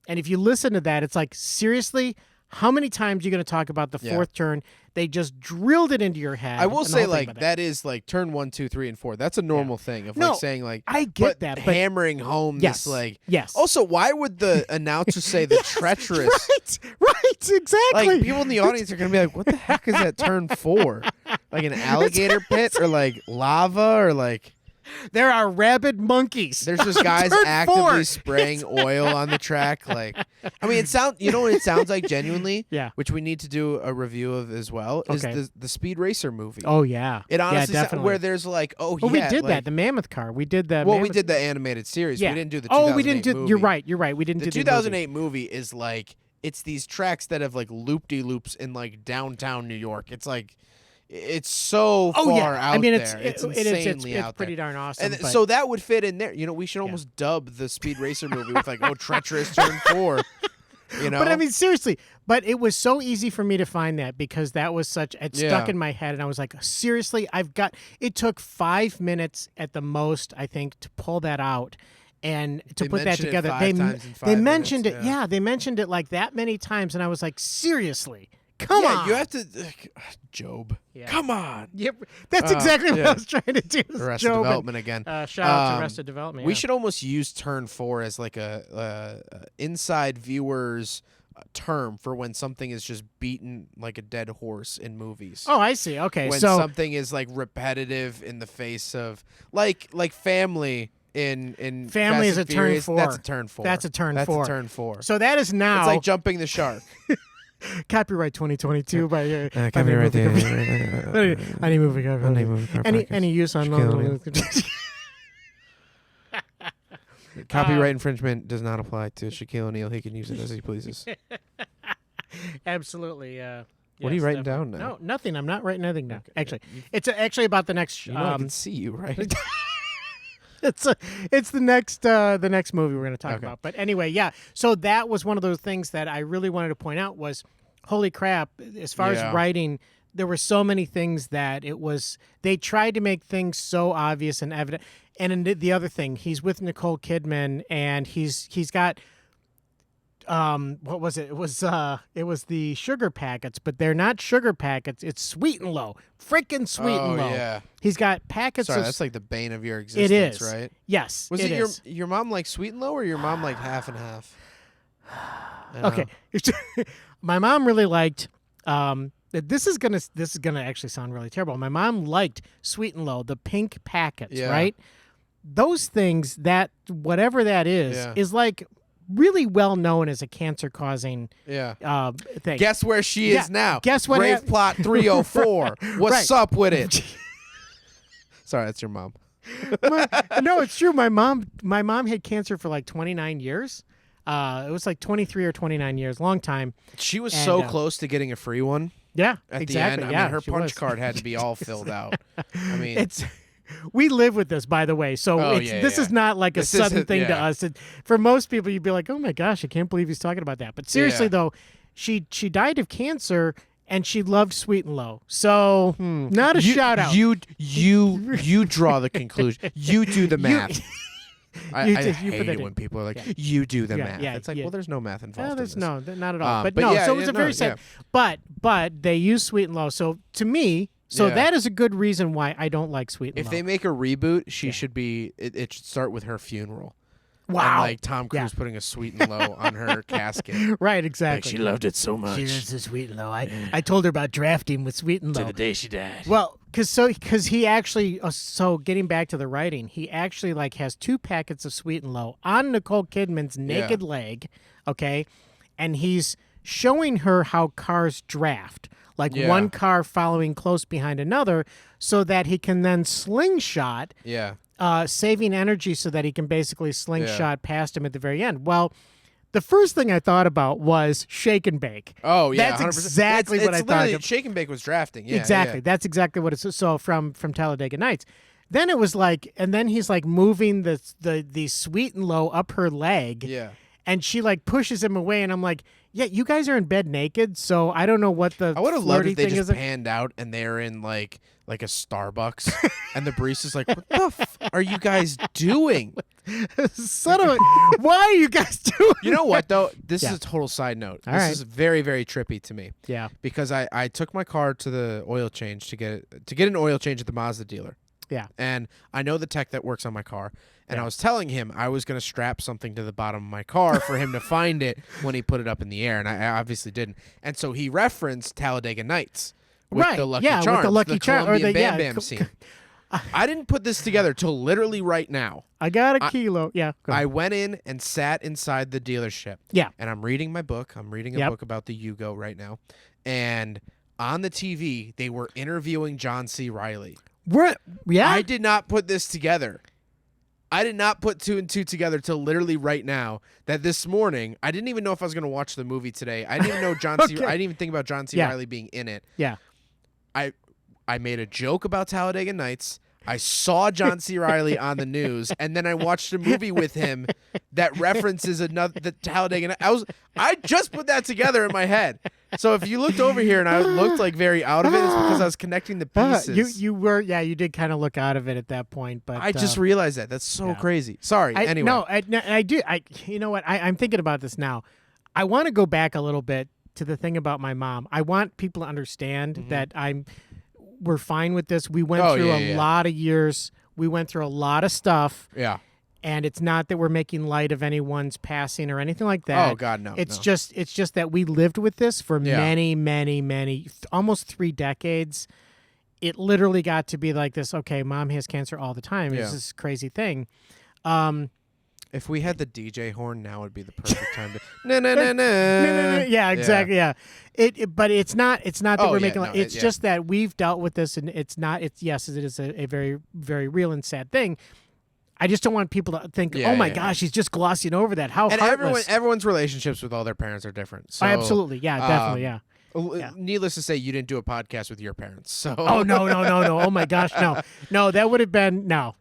And if you listen to that, it's like, seriously, how many times are you going to talk about the fourth turn? They just drilled it into your head. I will say, like, that is like turn 1, 2, 3, and 4. That's a normal thing of like saying like I get that, but hammering home this like yes. Also, why would the announcer say the treacherous? Right, exactly. Like people in the audience are gonna be like, "What the heck is that turn 4? Like an alligator pit or like lava or like?" There are rabid monkeys. There's just guys actively spraying oil on the track. Like, I mean, you know what it sounds like genuinely? Yeah. Which we need to do a review of as well, is the Speed Racer movie. Oh, yeah. It honestly definitely. where there's like, we did that. The Mammoth car. We did that. Well, we did the animated series. Yeah. We didn't do the 2008 we didn't do. movie. You're right. We didn't do the 2008 movie is like, it's these tracks that have like loop-de-loops in like downtown New York. It's like, it's so far out there. It's insanely out there. It's pretty darn awesome. And so that would fit in there. You know, we should almost dub the Speed Racer movie with like, treacherous turn 4. You know? But I mean, seriously. But it was so easy for me to find that because that was it stuck in my head. And I was like, seriously, it took 5 minutes at the most, I think, to pull that out. And to put that together. They mentioned it. Yeah, they mentioned it like that many times. And I was like, seriously. Come on. You have to... Job. Yeah. Come on. Yep. That's exactly what I was trying to do. Arrested Development again. Shout out to Arrested Development. We should almost use turn 4 as like a inside viewer's term for when something is just beaten like a dead horse in movies. Oh, I see. Okay. When something is like repetitive in the face of... Like Family... In Family is a turn 4. That's a turn 4. That's a turn 4. That's a turn 4. So that is now... It's like jumping the shark. Copyright 2022 by copyright any movie any use on copyright infringement does not apply to Shaquille O'Neal. He can use it as he pleases. Absolutely. What are you writing down now? No, nothing. I'm not writing anything down. Actually, it's actually about the next. I can see you, right? It's the next movie we're going to talk about. But anyway, yeah. So that was one of those things that I really wanted to point out was, holy crap! As far as writing, there were so many things that they tried to make things so obvious and evident. And the other thing, he's with Nicole Kidman, and he's got. What was it? It was the sugar packets, but they're not sugar packets. It's Sweet and Low, freaking Sweet and Low. Yeah. He's got packets. That's like the bane of your existence, it is. Right? Yes. Was it your mom like Sweet and Low, or your mom like half and half? Okay. My mom really liked. This is gonna actually sound really terrible. My mom liked Sweet and Low, the pink packets, right? Those things, that whatever that is like really well known as a cancer-causing thing. Guess where she is now? Guess what? Grave plot 304. What's up with it? Sorry, that's your mom. No, it's true. My mom had cancer for like 29 years. It was like 23 or 29 years, long time. She was so close to getting a free one. Yeah, at exactly. the end. I mean, her punch card had to be all filled out. I mean, we live with this, by the way. So this is not like a sudden thing to us. For most people, you'd be like, "Oh my gosh, I can't believe he's talking about that." But seriously, though, she died of cancer, and she loved Sweet and Low. So not a shout out. You draw the conclusion. You do the math. I hate it when people are like, "You do the math." It's like, well, there's no math involved. No, there's in this. not at all. But no, so it was a very sad. But they use Sweet and Low. So to me. So that is a good reason why I don't like Sweet and Low. If they make a reboot, she should be. It should start with her funeral. Wow! And like Tom Cruise putting a Sweet and Low on her casket. Right, exactly. Like she loved it so much. She loves the Sweet and Low. I told her about drafting with Sweet and Low to the day she died. Well, because he actually. So getting back to the writing, he actually like has 2 packets of Sweet and Low on Nicole Kidman's naked leg. Okay, and he's showing her how cars draft. Like one car following close behind another, so that he can then slingshot saving energy so that he can basically slingshot past him at the very end. Well, the first thing I thought about was shake and bake. Oh yeah, that's 100%. exactly what I thought. Shake and bake was drafting. Yeah, exactly. Yeah. That's exactly what it's. So from Talladega Nights, then it was like, and then he's like moving the sweet and low up her leg. Yeah. And she like pushes him away, and I'm like, yeah, you guys are in bed naked, so I don't know what the. I would have loved if they thing just is. panned out and they're in like a Starbucks, and the barista's like, "What the are you guys doing?" Son of a, why are you guys doing? You know what though? This Yeah. is a total side note. All this right. is very, very trippy to me. Yeah. Because I took my car to the oil change to get an oil change at the Mazda dealer. Yeah. And I know the tech that works on my car. And I was telling him I was going to strap something to the bottom of my car for him to find it when he put it up in the air. And I obviously didn't. And so he referenced Talladega Nights with Right. the Lucky Yeah, with Charms, the Lucky Charm- or Colombian the- yeah, Bam Bam scene. I didn't put this together till literally right now. I got a kilo. Yeah. Go I ahead. went in and sat inside the dealership. Yeah. And I'm reading my book. I'm reading a book about the Yugo right now. And on the TV, they were interviewing John C. Reilly. Yeah. I did not put this together. I did not put two and two together till literally right now. That this morning, I didn't even know if I was going to watch the movie today. I didn't even know John C. I didn't even think about John C. Reilly being in it. Yeah. I made a joke about Talladega Nights. I saw John C. Reilly on the news, and then I watched a movie with him that references the Talladega Nights. I just put that together in my head. So if you looked over here and I looked like very out of it, it's because I was connecting the pieces. You did kind of look out of it at that point, but I just realized that. That's so crazy. Sorry. Anyway. No, I do. You know what? I'm thinking about this now. I want to go back a little bit to the thing about my mom. I want people to understand that we're fine with this. We went through a lot of years. We went through a lot of stuff. Yeah. And it's not that we're making light of anyone's passing or anything like that. Oh God, no. It's just that we lived with this for many, almost 3 decades. It literally got to be like this. Okay, mom has cancer all the time. It's this crazy thing. If we had the DJ horn, now would be the perfect time to. No. Yeah, exactly. Yeah. But it's not that we're making. It's just that we've dealt with this, and it's not. It is a very, very real and sad thing. I just don't want people to think, oh my gosh, he's just glossing over that. How heartless. Everyone's relationships with all their parents are different. So, absolutely, yeah, definitely, yeah. Needless to say, you didn't do a podcast with your parents. So. Oh no! Oh my gosh, no! That would have been no.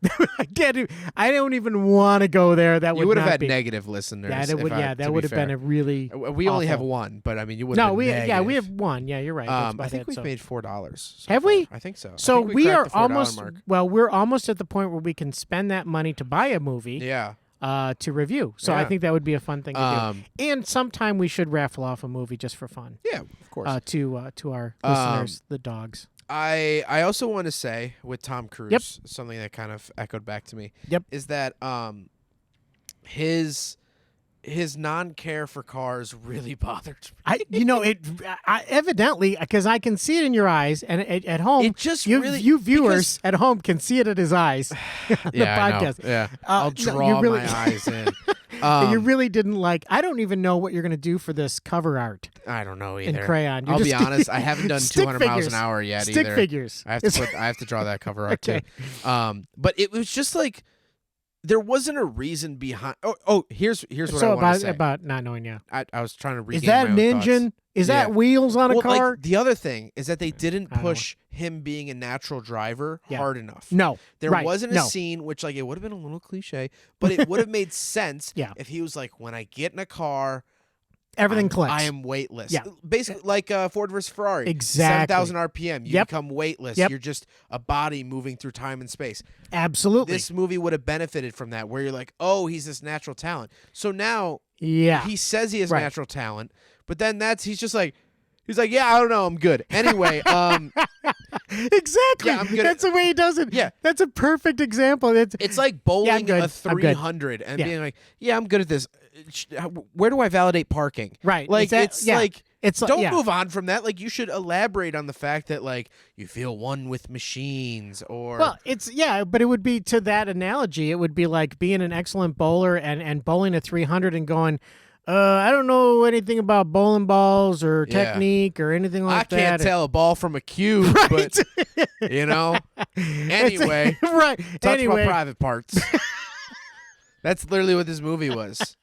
I don't even want to go there. That would you would have not had be. Negative listeners. That would have been a really. We only have one, but I mean, you would. No, we have one. Yeah, you're right. I think we've made $4. Have we? I think so. So we are almost. Mark. Well, we're almost at the point where we can spend that money to buy a movie. Yeah. To review. So I think that would be a fun thing to do. And sometime we should raffle off a movie just for fun. Yeah, of course. To our listeners, the dogs. I also want to say with Tom Cruise, something that kind of echoed back to me. Yep. Is that his non-care for cars really bothered me. Evidently, because I can see it in your eyes, and at home, it just you viewers at home can see it in his eyes. The podcast. Yeah, I'll draw my eyes in. You really didn't like. I don't even know what you're going to do for this cover art. I don't know either. In crayon. I'll be honest. I haven't done 200 miles an hour yet. Stick either. figures. I have to draw that cover art too. But it was just like. There wasn't a reason behind. Here's what I want to say about not knowing. Yeah, I was trying to regain Is that my an own engine? Thoughts. Is that wheels on a car? Like, the other thing is that they didn't push him being a natural driver hard enough. No, there wasn't a scene which it would have been a little cliche, but it would have made sense if he was like, when I get in a car. Everything clicks. I am weightless. Yeah. Basically, like Ford versus Ferrari. Exactly. 7,000 RPM. You become weightless. Yep. You're just a body moving through time and space. Absolutely. This movie would have benefited from that, where you're like, oh, he's this natural talent. So now he says he has natural talent, but then he's just like, yeah, I don't know, I'm good. Anyway, exactly. Yeah, I'm good. That's the way he does it. Yeah. That's a perfect example. It's like bowling a 300 and being like, yeah, I'm good at this. Where do I validate parking? Right. Like, don't move move on from that. Like, you should elaborate on the fact that, like, you feel one with machines or. Well, but it would be, to that analogy, it would be like being an excellent bowler and bowling a 300 and going, I don't know anything about bowling balls or Yeah. technique or anything like that. I can't tell a ball from a cube, but anyway, right. touch Anyway, my private parts. That's literally what this movie was.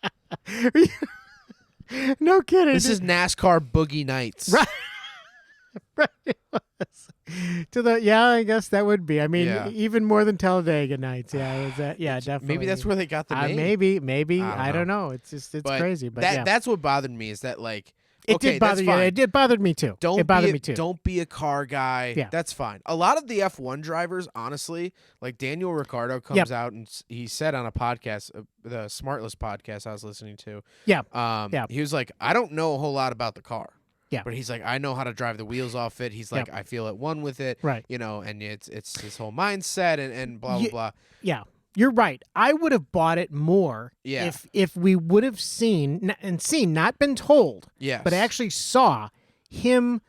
no kidding. This is NASCAR Boogie Nights. Right. I guess that would be. I mean, Yeah. even more than Talladega Nights. Yeah, is that? Yeah, definitely. Maybe that's where they got the name. Maybe. I don't know. It's just crazy. But that's what bothered me is that like it did bother you. It bothered me too. It bothered me too. Don't be a car guy. Yeah. That's fine. A lot of the F1 drivers, honestly, like Daniel Ricciardo comes out and he said on a podcast, the Smartless podcast I was listening to. Yeah. He was like, I don't know a whole lot about the car. Yeah. But he's like, I know how to drive the wheels off it. He's like, I feel at one with it. Right. And it's his whole mindset and blah, blah, blah. Yeah. You're right. I would have bought it more if we would have seen, not been told, Yes. but actually saw him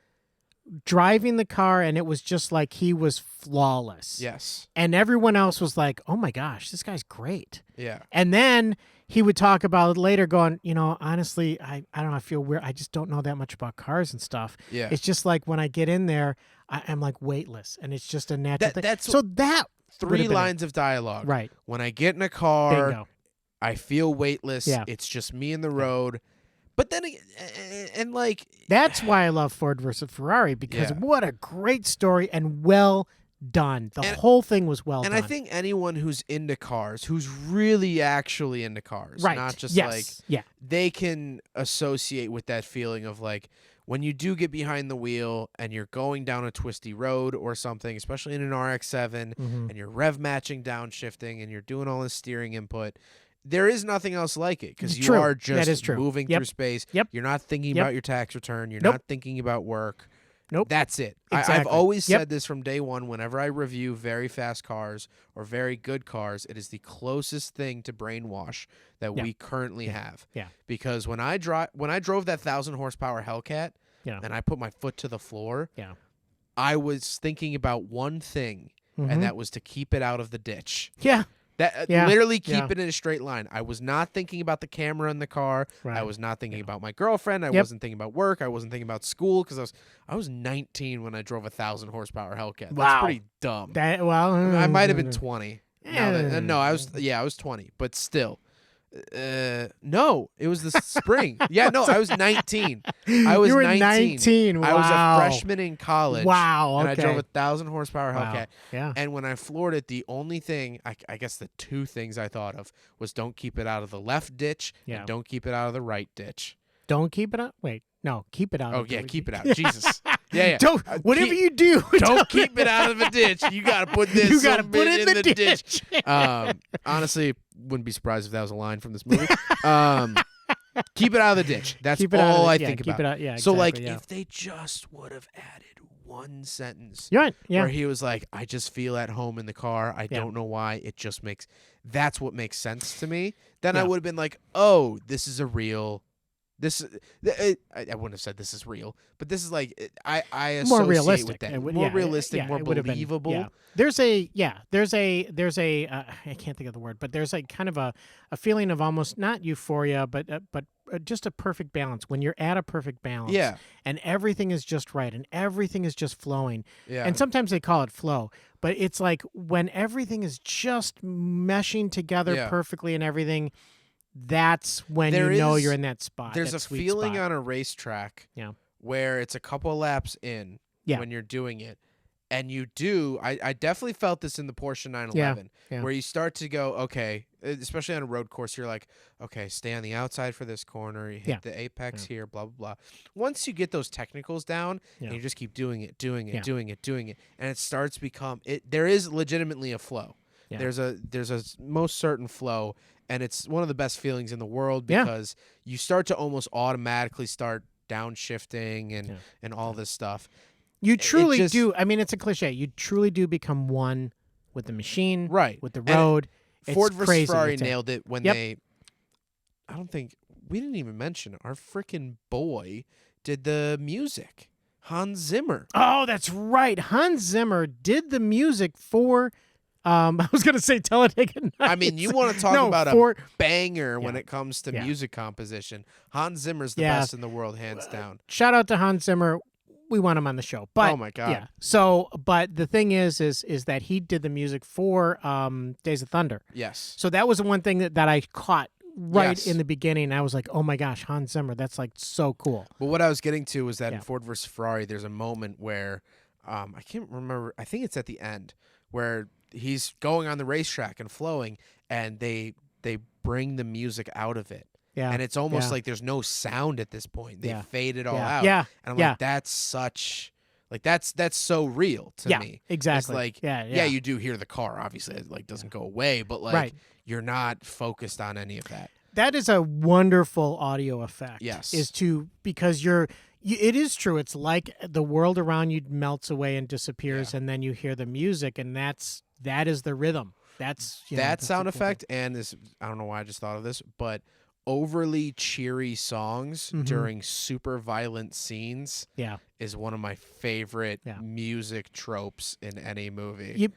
driving the car and it was just like he was flawless. Yes. And everyone else was like, oh my gosh, this guy's great. Yeah. And then he would talk about it later going, honestly, I don't know, I feel weird. I just don't know that much about cars and stuff. Yeah. It's just like when I get in there, I'm like weightless and it's just a natural thing. That's so that 3 lines of dialogue. Right. When I get in a car, Bingo. I feel weightless. Yeah. It's just me in the road. But then, and like... That's why I love Ford versus Ferrari, because what a great story and well done. The whole thing was well done. And I think anyone who's into cars, who's really actually into cars, right. not just they can associate with that feeling of like, when you do get behind the wheel and you're going down a twisty road or something, especially in an RX-7, and you're rev matching downshifting and you're doing all this steering input, there is nothing else like it because you are just moving through space. Yep. You're not thinking about your tax return. You're Nope. not thinking about work. Nope. That's it. Exactly. I've always said this from day one. Whenever I review very fast cars or very good cars, it is the closest thing to brainwash that we currently have. Yeah. Because when I drove that 1,000 horsepower Hellcat and I put my foot to the floor, I was thinking about one thing, and that was to keep it out of the ditch. Yeah. Literally keep it in a straight line. I was not thinking about the camera in the car. Right. I was not thinking about my girlfriend. I wasn't thinking about work. I wasn't thinking about school because I was 19 when I drove a 1,000 horsepower Hellcat. Wow. That's pretty dumb. I might have been 20. I was 20, but still. No, it was the spring. I was 19. I was You were 19. Wow. I was a freshman in college. Wow. And I Okay. drove a 1,000 horsepower Hellcat. Yeah. And when I floored it, the only thing, I guess the 2 things I thought of was don't keep it out of the left ditch and don't keep it out of the right ditch. Don't keep it out. Wait, no, keep it out. Oh, yeah, keep it out. Jesus. Yeah. Don't, whatever you do, don't keep it out of a ditch. You got to put this You gotta put it in the ditch. Honestly, wouldn't be surprised if that was a line from this movie. Keep it out of the ditch. That's all I think about. Keep it out. Yeah. So, exactly, if they just would have added one sentence You're right. Yeah. where he was like, I just feel at home in the car. I don't know why. It just that's what makes sense to me. Then I would have been like, oh, this is a real... I wouldn't have said this is real, but this is like I associate more realistic. with that. More realistic, more believable. There's a I can't think of the word, but there's like kind of a feeling of almost not euphoria, but just a perfect balance when you're at a perfect balance. Yeah. And everything is just right and everything is just flowing. Yeah. And sometimes they call it flow, but it's like when everything is just meshing together perfectly and everything. That's when you're in that spot. There's a feeling spot. on a racetrack where it's a couple of laps in when you're doing it. And you do, I definitely felt this in the Porsche 911, where you start to go, okay, especially on a road course, you're like, okay, stay on the outside for this corner, you hit the apex here, blah, blah, blah. Once you get those technicals down, and you just keep doing it, and it starts to become, there is legitimately a flow. Yeah. There's a most certain flow, and it's one of the best feelings in the world because you start to almost automatically start downshifting and all this stuff. You truly do. I mean, it's a cliche. You truly do become one with the machine, right? With the road. Ford versus Ferrari nailed it when they. I don't think we didn't even mention our freaking boy did the music. Hans Zimmer. Oh, that's right. Hans Zimmer did the music for I was gonna say Talladega Nights. I mean, you want to talk about a banger when it comes to music composition. Hans Zimmer's the best in the world, hands down. Shout out to Hans Zimmer. We want him on the show. But oh my God. Yeah. So, but the thing is that he did the music for Days of Thunder. Yes. So that was the one thing that I caught right in the beginning. I was like, oh my gosh, Hans Zimmer. That's like so cool. But what I was getting to was that in Ford versus Ferrari, there's a moment where I can't remember. I think it's at the end where he's going on the racetrack and flowing, and they bring the music out of it. Yeah. And it's almost like there's no sound at this point. They fade it all out. Yeah. And I'm like, that's such that's so real to me. Exactly. It's like you do hear the car, obviously it like doesn't go away, but like you're not focused on any of that. That is a wonderful audio effect. Yes. Because it is true. It's like the world around you melts away and disappears, and then you hear the music, and that is the rhythm. That's that sound effect, and this, I don't know why I just thought of this, but overly cheery songs during super violent scenes is one of my favorite music tropes in any movie.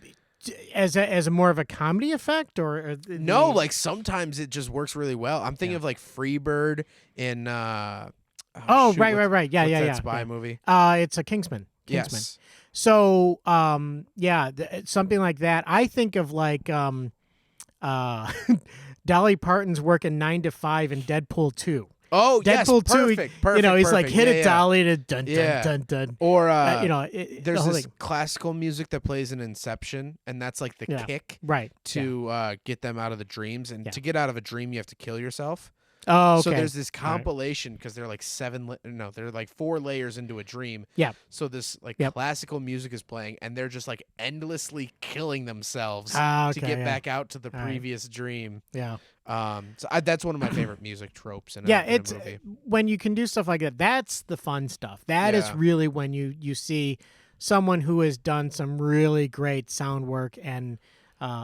As a more of a comedy effect, or no, like sometimes it just works really well. I'm thinking of like Freebird in right. What's that spy movie? It's a Kingsman. Yes. So something like that. I think of like Dolly Parton's working 9 to 5 in Deadpool 2. Oh, Deadpool 2, perfect. He's like, hit it, Dolly, to dun, yeah. dun, dun, dun. Or, there's this classical music that plays in Inception, and that's like the kick to get them out of the dreams. And to get out of a dream, you have to kill yourself. Oh, okay. So there's this compilation because they're like they're like 4 layers into a dream. Yeah. So this like classical music is playing, and they're just like endlessly killing themselves to get back out to the previous dream. Yeah. So that's one of my favorite music tropes in a movie. When you can do stuff like that, that's the fun stuff. That is really when you see someone who has done some really great sound work and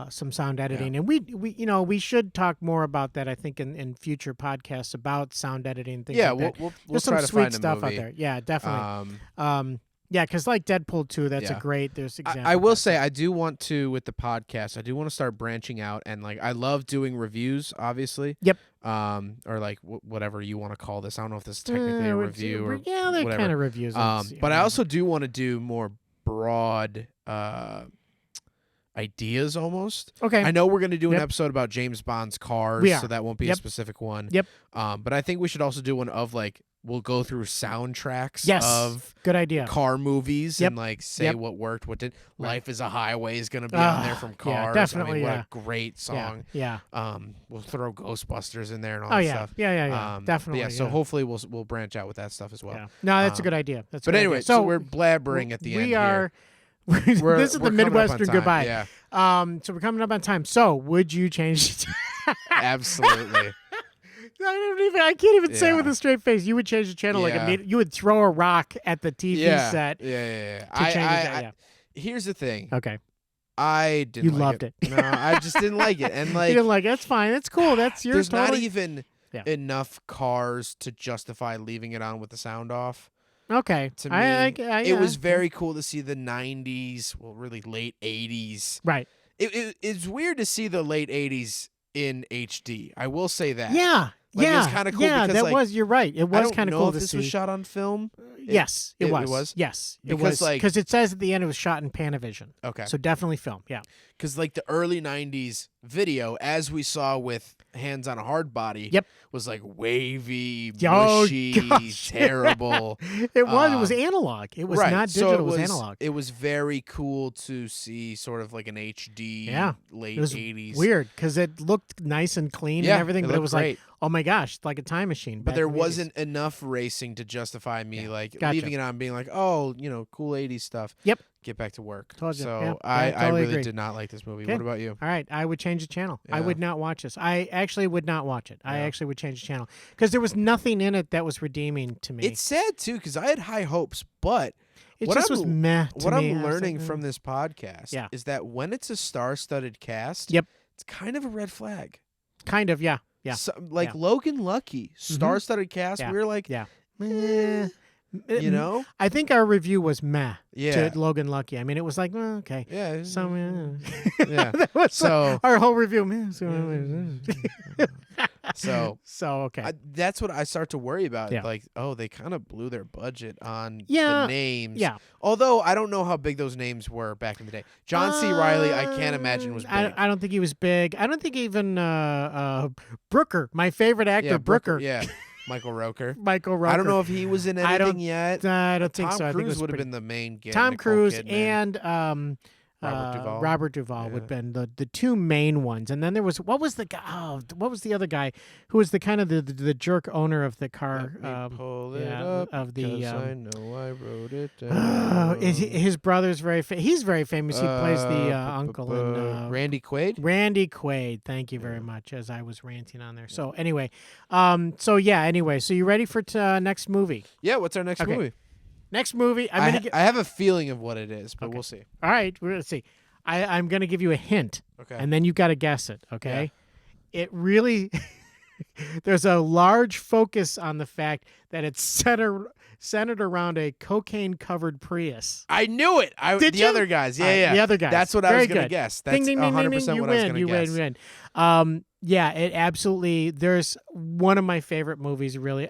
some sound editing. And we should talk more about that, I think, in future podcasts about sound editing and things like that. We'll There's try some to sweet find stuff a movie. out there. Yeah, definitely. Yeah, because like Deadpool 2, that's a great. There's examples. I will say I do want to, with the podcast, I do want to start branching out, and like I love doing reviews, obviously. Yep. Or like whatever you want to call this. I don't know if this is technically a review or they're whatever. kind of reviews. But I also do want to do more broad ideas almost. Okay. I know we're going to do an episode about James Bond's cars, so that won't be a specific one. Yep. But I think we should also do one of like we'll go through soundtracks of good idea car movies and like say what worked, what didn't. Life is a Highway is going to be on there from Cars. Yeah, definitely. What a great song. Yeah. We'll throw Ghostbusters in there and all that stuff. Yeah. Definitely. So hopefully we'll branch out with that stuff as well. Yeah. No, that's a good idea. But anyway, so we're blabbering at the end. We are. Here. This is the Midwestern goodbye. Yeah. So we're coming up on time. So would you change it? Absolutely. I can't even say with a straight face. You would change the channel like immediately. You would throw a rock at the TV set. Yeah. Here's the thing. Okay. I didn't. You like loved it. No, I just didn't like it. And like you didn't like it. That's fine. That's cool. That's yours. There's not even enough Cars to justify leaving it on with the sound off. Okay. To me, it was very cool to see the 90s, well, really late 80s. Right. It's weird to see the late 80s in HD. I will say that. Yeah. Like, it's kind of cool because that like, was. You're right. It was kind of cool to see. This was shot on film. Yes, it was. It was. Yes, it because, was. Because it says at the end it was shot in Panavision. Okay. So definitely film. Yeah. Because like the early 90s video, as we saw with Hands on a Hard Body, was like wavy, mushy, terrible. It was analog. It was not digital. It was analog. It was very cool to see sort of like an HD late 80s. Weird because it looked nice and clean and everything, but it was great. Like, oh my gosh, it's like a time machine. But there wasn't enough racing to justify me leaving it on, being like, oh, cool 80s stuff. Yep. Get back to work. Told you. So I really agree. did not like this movie. Okay. What about you? All right, I would change the channel. Yeah. I would not watch this. I actually would not watch it. I actually would change the channel because there was nothing in it that was redeeming to me. It's sad too because I had high hopes, but it just was meh to what me. I'm learning from this podcast is that when it's a star-studded cast, it's kind of a red flag. Kind of, yeah. So, Logan Lucky, star-studded cast. We were like, meh. You know? I think our review was meh Yeah. to Logan Lucky. I mean, it was like, well, okay. Yeah. So, Yeah. that was So- our whole review. Meh. So Okay. that's what I start to worry about. Yeah. Like, oh, they kind of blew their budget on Yeah, the names. yeah. Although I don't know how big those names were back in the day. John C. Riley, I can't imagine was big. I don't think he was big. I don't think even Brooker, my favorite actor, yeah, Brooker. Yeah. Michael Roker. Michael Roker. I don't know if he was in anything yet. I don't think Tom so. I think it Cruise was would have pretty- been the main guy. Tom Nicole Cruise Kidman. and Robert Duvall. would have Yeah. been the two main ones, and then there was what was the guy? Oh, what was the other guy who was the kind of the jerk owner of the car? Let me pull it yeah, up of the. 'cause I know I wrote it down. His brother's he's very famous. He plays the uncle in Randy Quaid. Randy Quaid. Thank you very much. As I was ranting on there. So anyway, so you ready for next movie? Yeah. What's our next Okay. movie? Next movie. I'm gonna. I have a feeling of what it is, but we'll see. All right, we're gonna see. I'm gonna give you a hint, Okay. and then you got to guess it. Okay. It really. There's a large focus on the fact that it's centered around a cocaine-covered Prius. I knew it. Did the you? other guys. Yeah, All right, yeah. the other guys. That's what I Very was going to good. guess. Ding, That's ding, ding, 100% ding, ding. what I was going to guess. You win. Yeah, it absolutely. There's one of my favorite movies. Really,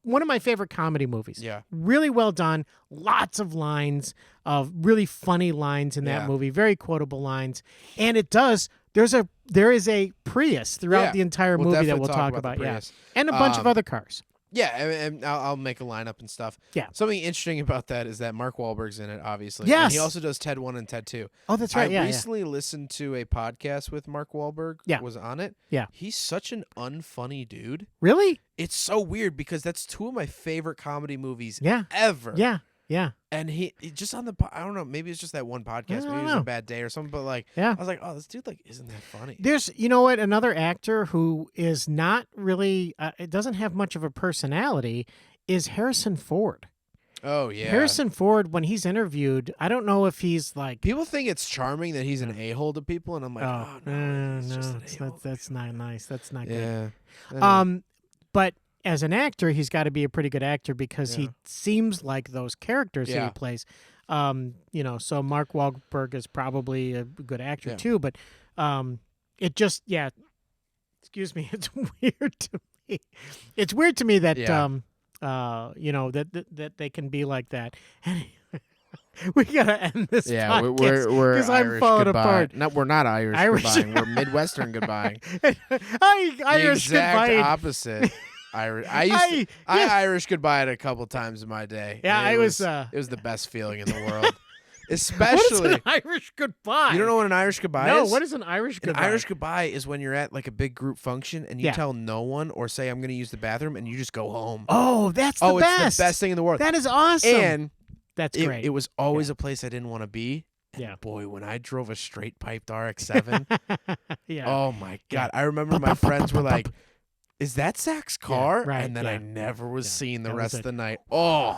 one of my favorite comedy movies. Yeah. Really well done. Lots of lines of really funny lines in that Yeah. movie. Very quotable lines, and it does. There is a Prius throughout Yeah. the entire We'll movie that definitely we'll talk talk about about. the Yeah, Prius. and a bunch of other cars. Yeah, and I'll make a lineup and stuff. Yeah. Something interesting about that is that Mark Wahlberg's in it, obviously. Yes. And he also does Ted 1 and Ted 2. Oh, that's right. I Yeah, recently listened to a podcast with Mark Wahlberg. Yeah. Was on it. Yeah. He's such an unfunny dude. Really? It's so weird because that's two of my favorite comedy movies Yeah. ever. Yeah. Yeah. And he just on the I don't know, maybe it's just that one podcast. don't Maybe it was know. a bad day or something, but like Yeah. I was like, "Oh, this dude like isn't that funny?" There's, you know what, another actor who is not really, it doesn't have much of a personality, is Harrison Ford. Oh, yeah. Harrison Ford, when he's interviewed, I don't know if he's like, People think it's charming that he's an a-hole to people and I'm like, "Oh, no, he's just an a-hole." that's not nice. That's not good. Yeah. Anyway. But as an actor, he's got to be a pretty good actor because he seems like those characters that Yeah. he plays. So Mark Wahlberg is probably a good actor Yeah. too, but it just, excuse me, it's weird to me. It's weird to me that that they can be like that. We gotta end this Yeah, podcast we're because I'm Irish falling goodbye. apart. No, we're not Irish, Irish- goodbye. We're Midwestern goodbye. Irish the exact goodbye. opposite. Irish. I Irish goodbye a couple times in my day. Yeah, and it was, it was the best feeling in the world. What Especially is an Irish goodbye? you don't know what an Irish goodbye No, is? what is an Irish goodbye? An Irish goodbye is when you're at like a big group function and you Yeah. tell no one or say I'm going to use the bathroom and you just go home. Oh, that's the best. It's the best thing in the world. That is awesome. And that's great. it was always a place I didn't want to be. And Yeah. boy, when I drove a straight piped RX-7, yeah. oh my God. I remember my friends were like, is that Zach's car? right, And then I yeah. never was seen the that was rest it. of the night. Oh,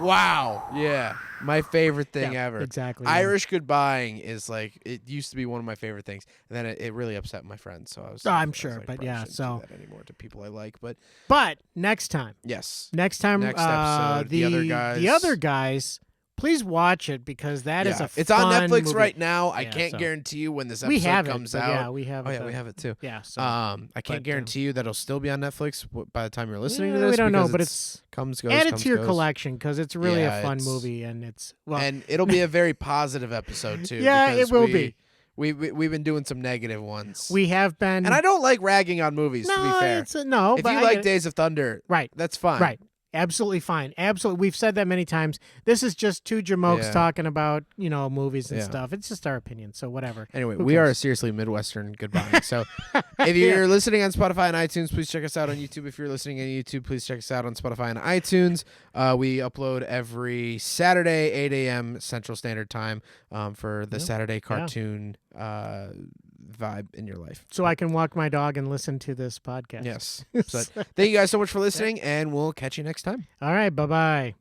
wow. Yeah. My favorite thing Yeah, ever. exactly, yeah. Irish goodbying is like, it used to be one of my favorite things. And then it really upset my friends. So I was I'm I was sure, like, but probably yeah, shouldn't so- do that anymore to people I like. But But next time, yes. next episode, the other guys. Please watch it because that is Yeah. a It's on fun Netflix movie. right now. I Yeah, can't so- guarantee you when this episode We have comes it, but out. yeah, we have Oh it. yeah, we have it too. Yeah, so I but, can't guarantee you that it'll still be on Netflix by the time you're listening to yeah, this. we don't know, because but it's goes. add it comes, to your goes. collection because it's really Yeah, a fun it's- movie and it's well. And it'll be a very positive episode too. Yeah, it because will be. We've been doing some negative ones. we have been. and I don't like ragging on movies. no, to be fair, it's no. if but you I like get it. Days of Thunder, right, that's fine. right. Absolutely fine. Absolutely. We've said that many times. This is just two jamokes Yeah. talking about, movies and Yeah. stuff. It's just our opinion. So whatever. Anyway, Who we are cares? seriously Midwestern goodbye. So if you're listening on Spotify and iTunes, please check us out on YouTube. If you're listening on YouTube, please check us out on Spotify and iTunes. We upload every Saturday, 8 a.m. Central Standard Time for the Saturday cartoon vibe in your life. So I can walk my dog and listen to this podcast. Yes. So thank you guys so much for listening, and we'll catch you next time. All right. Bye-bye.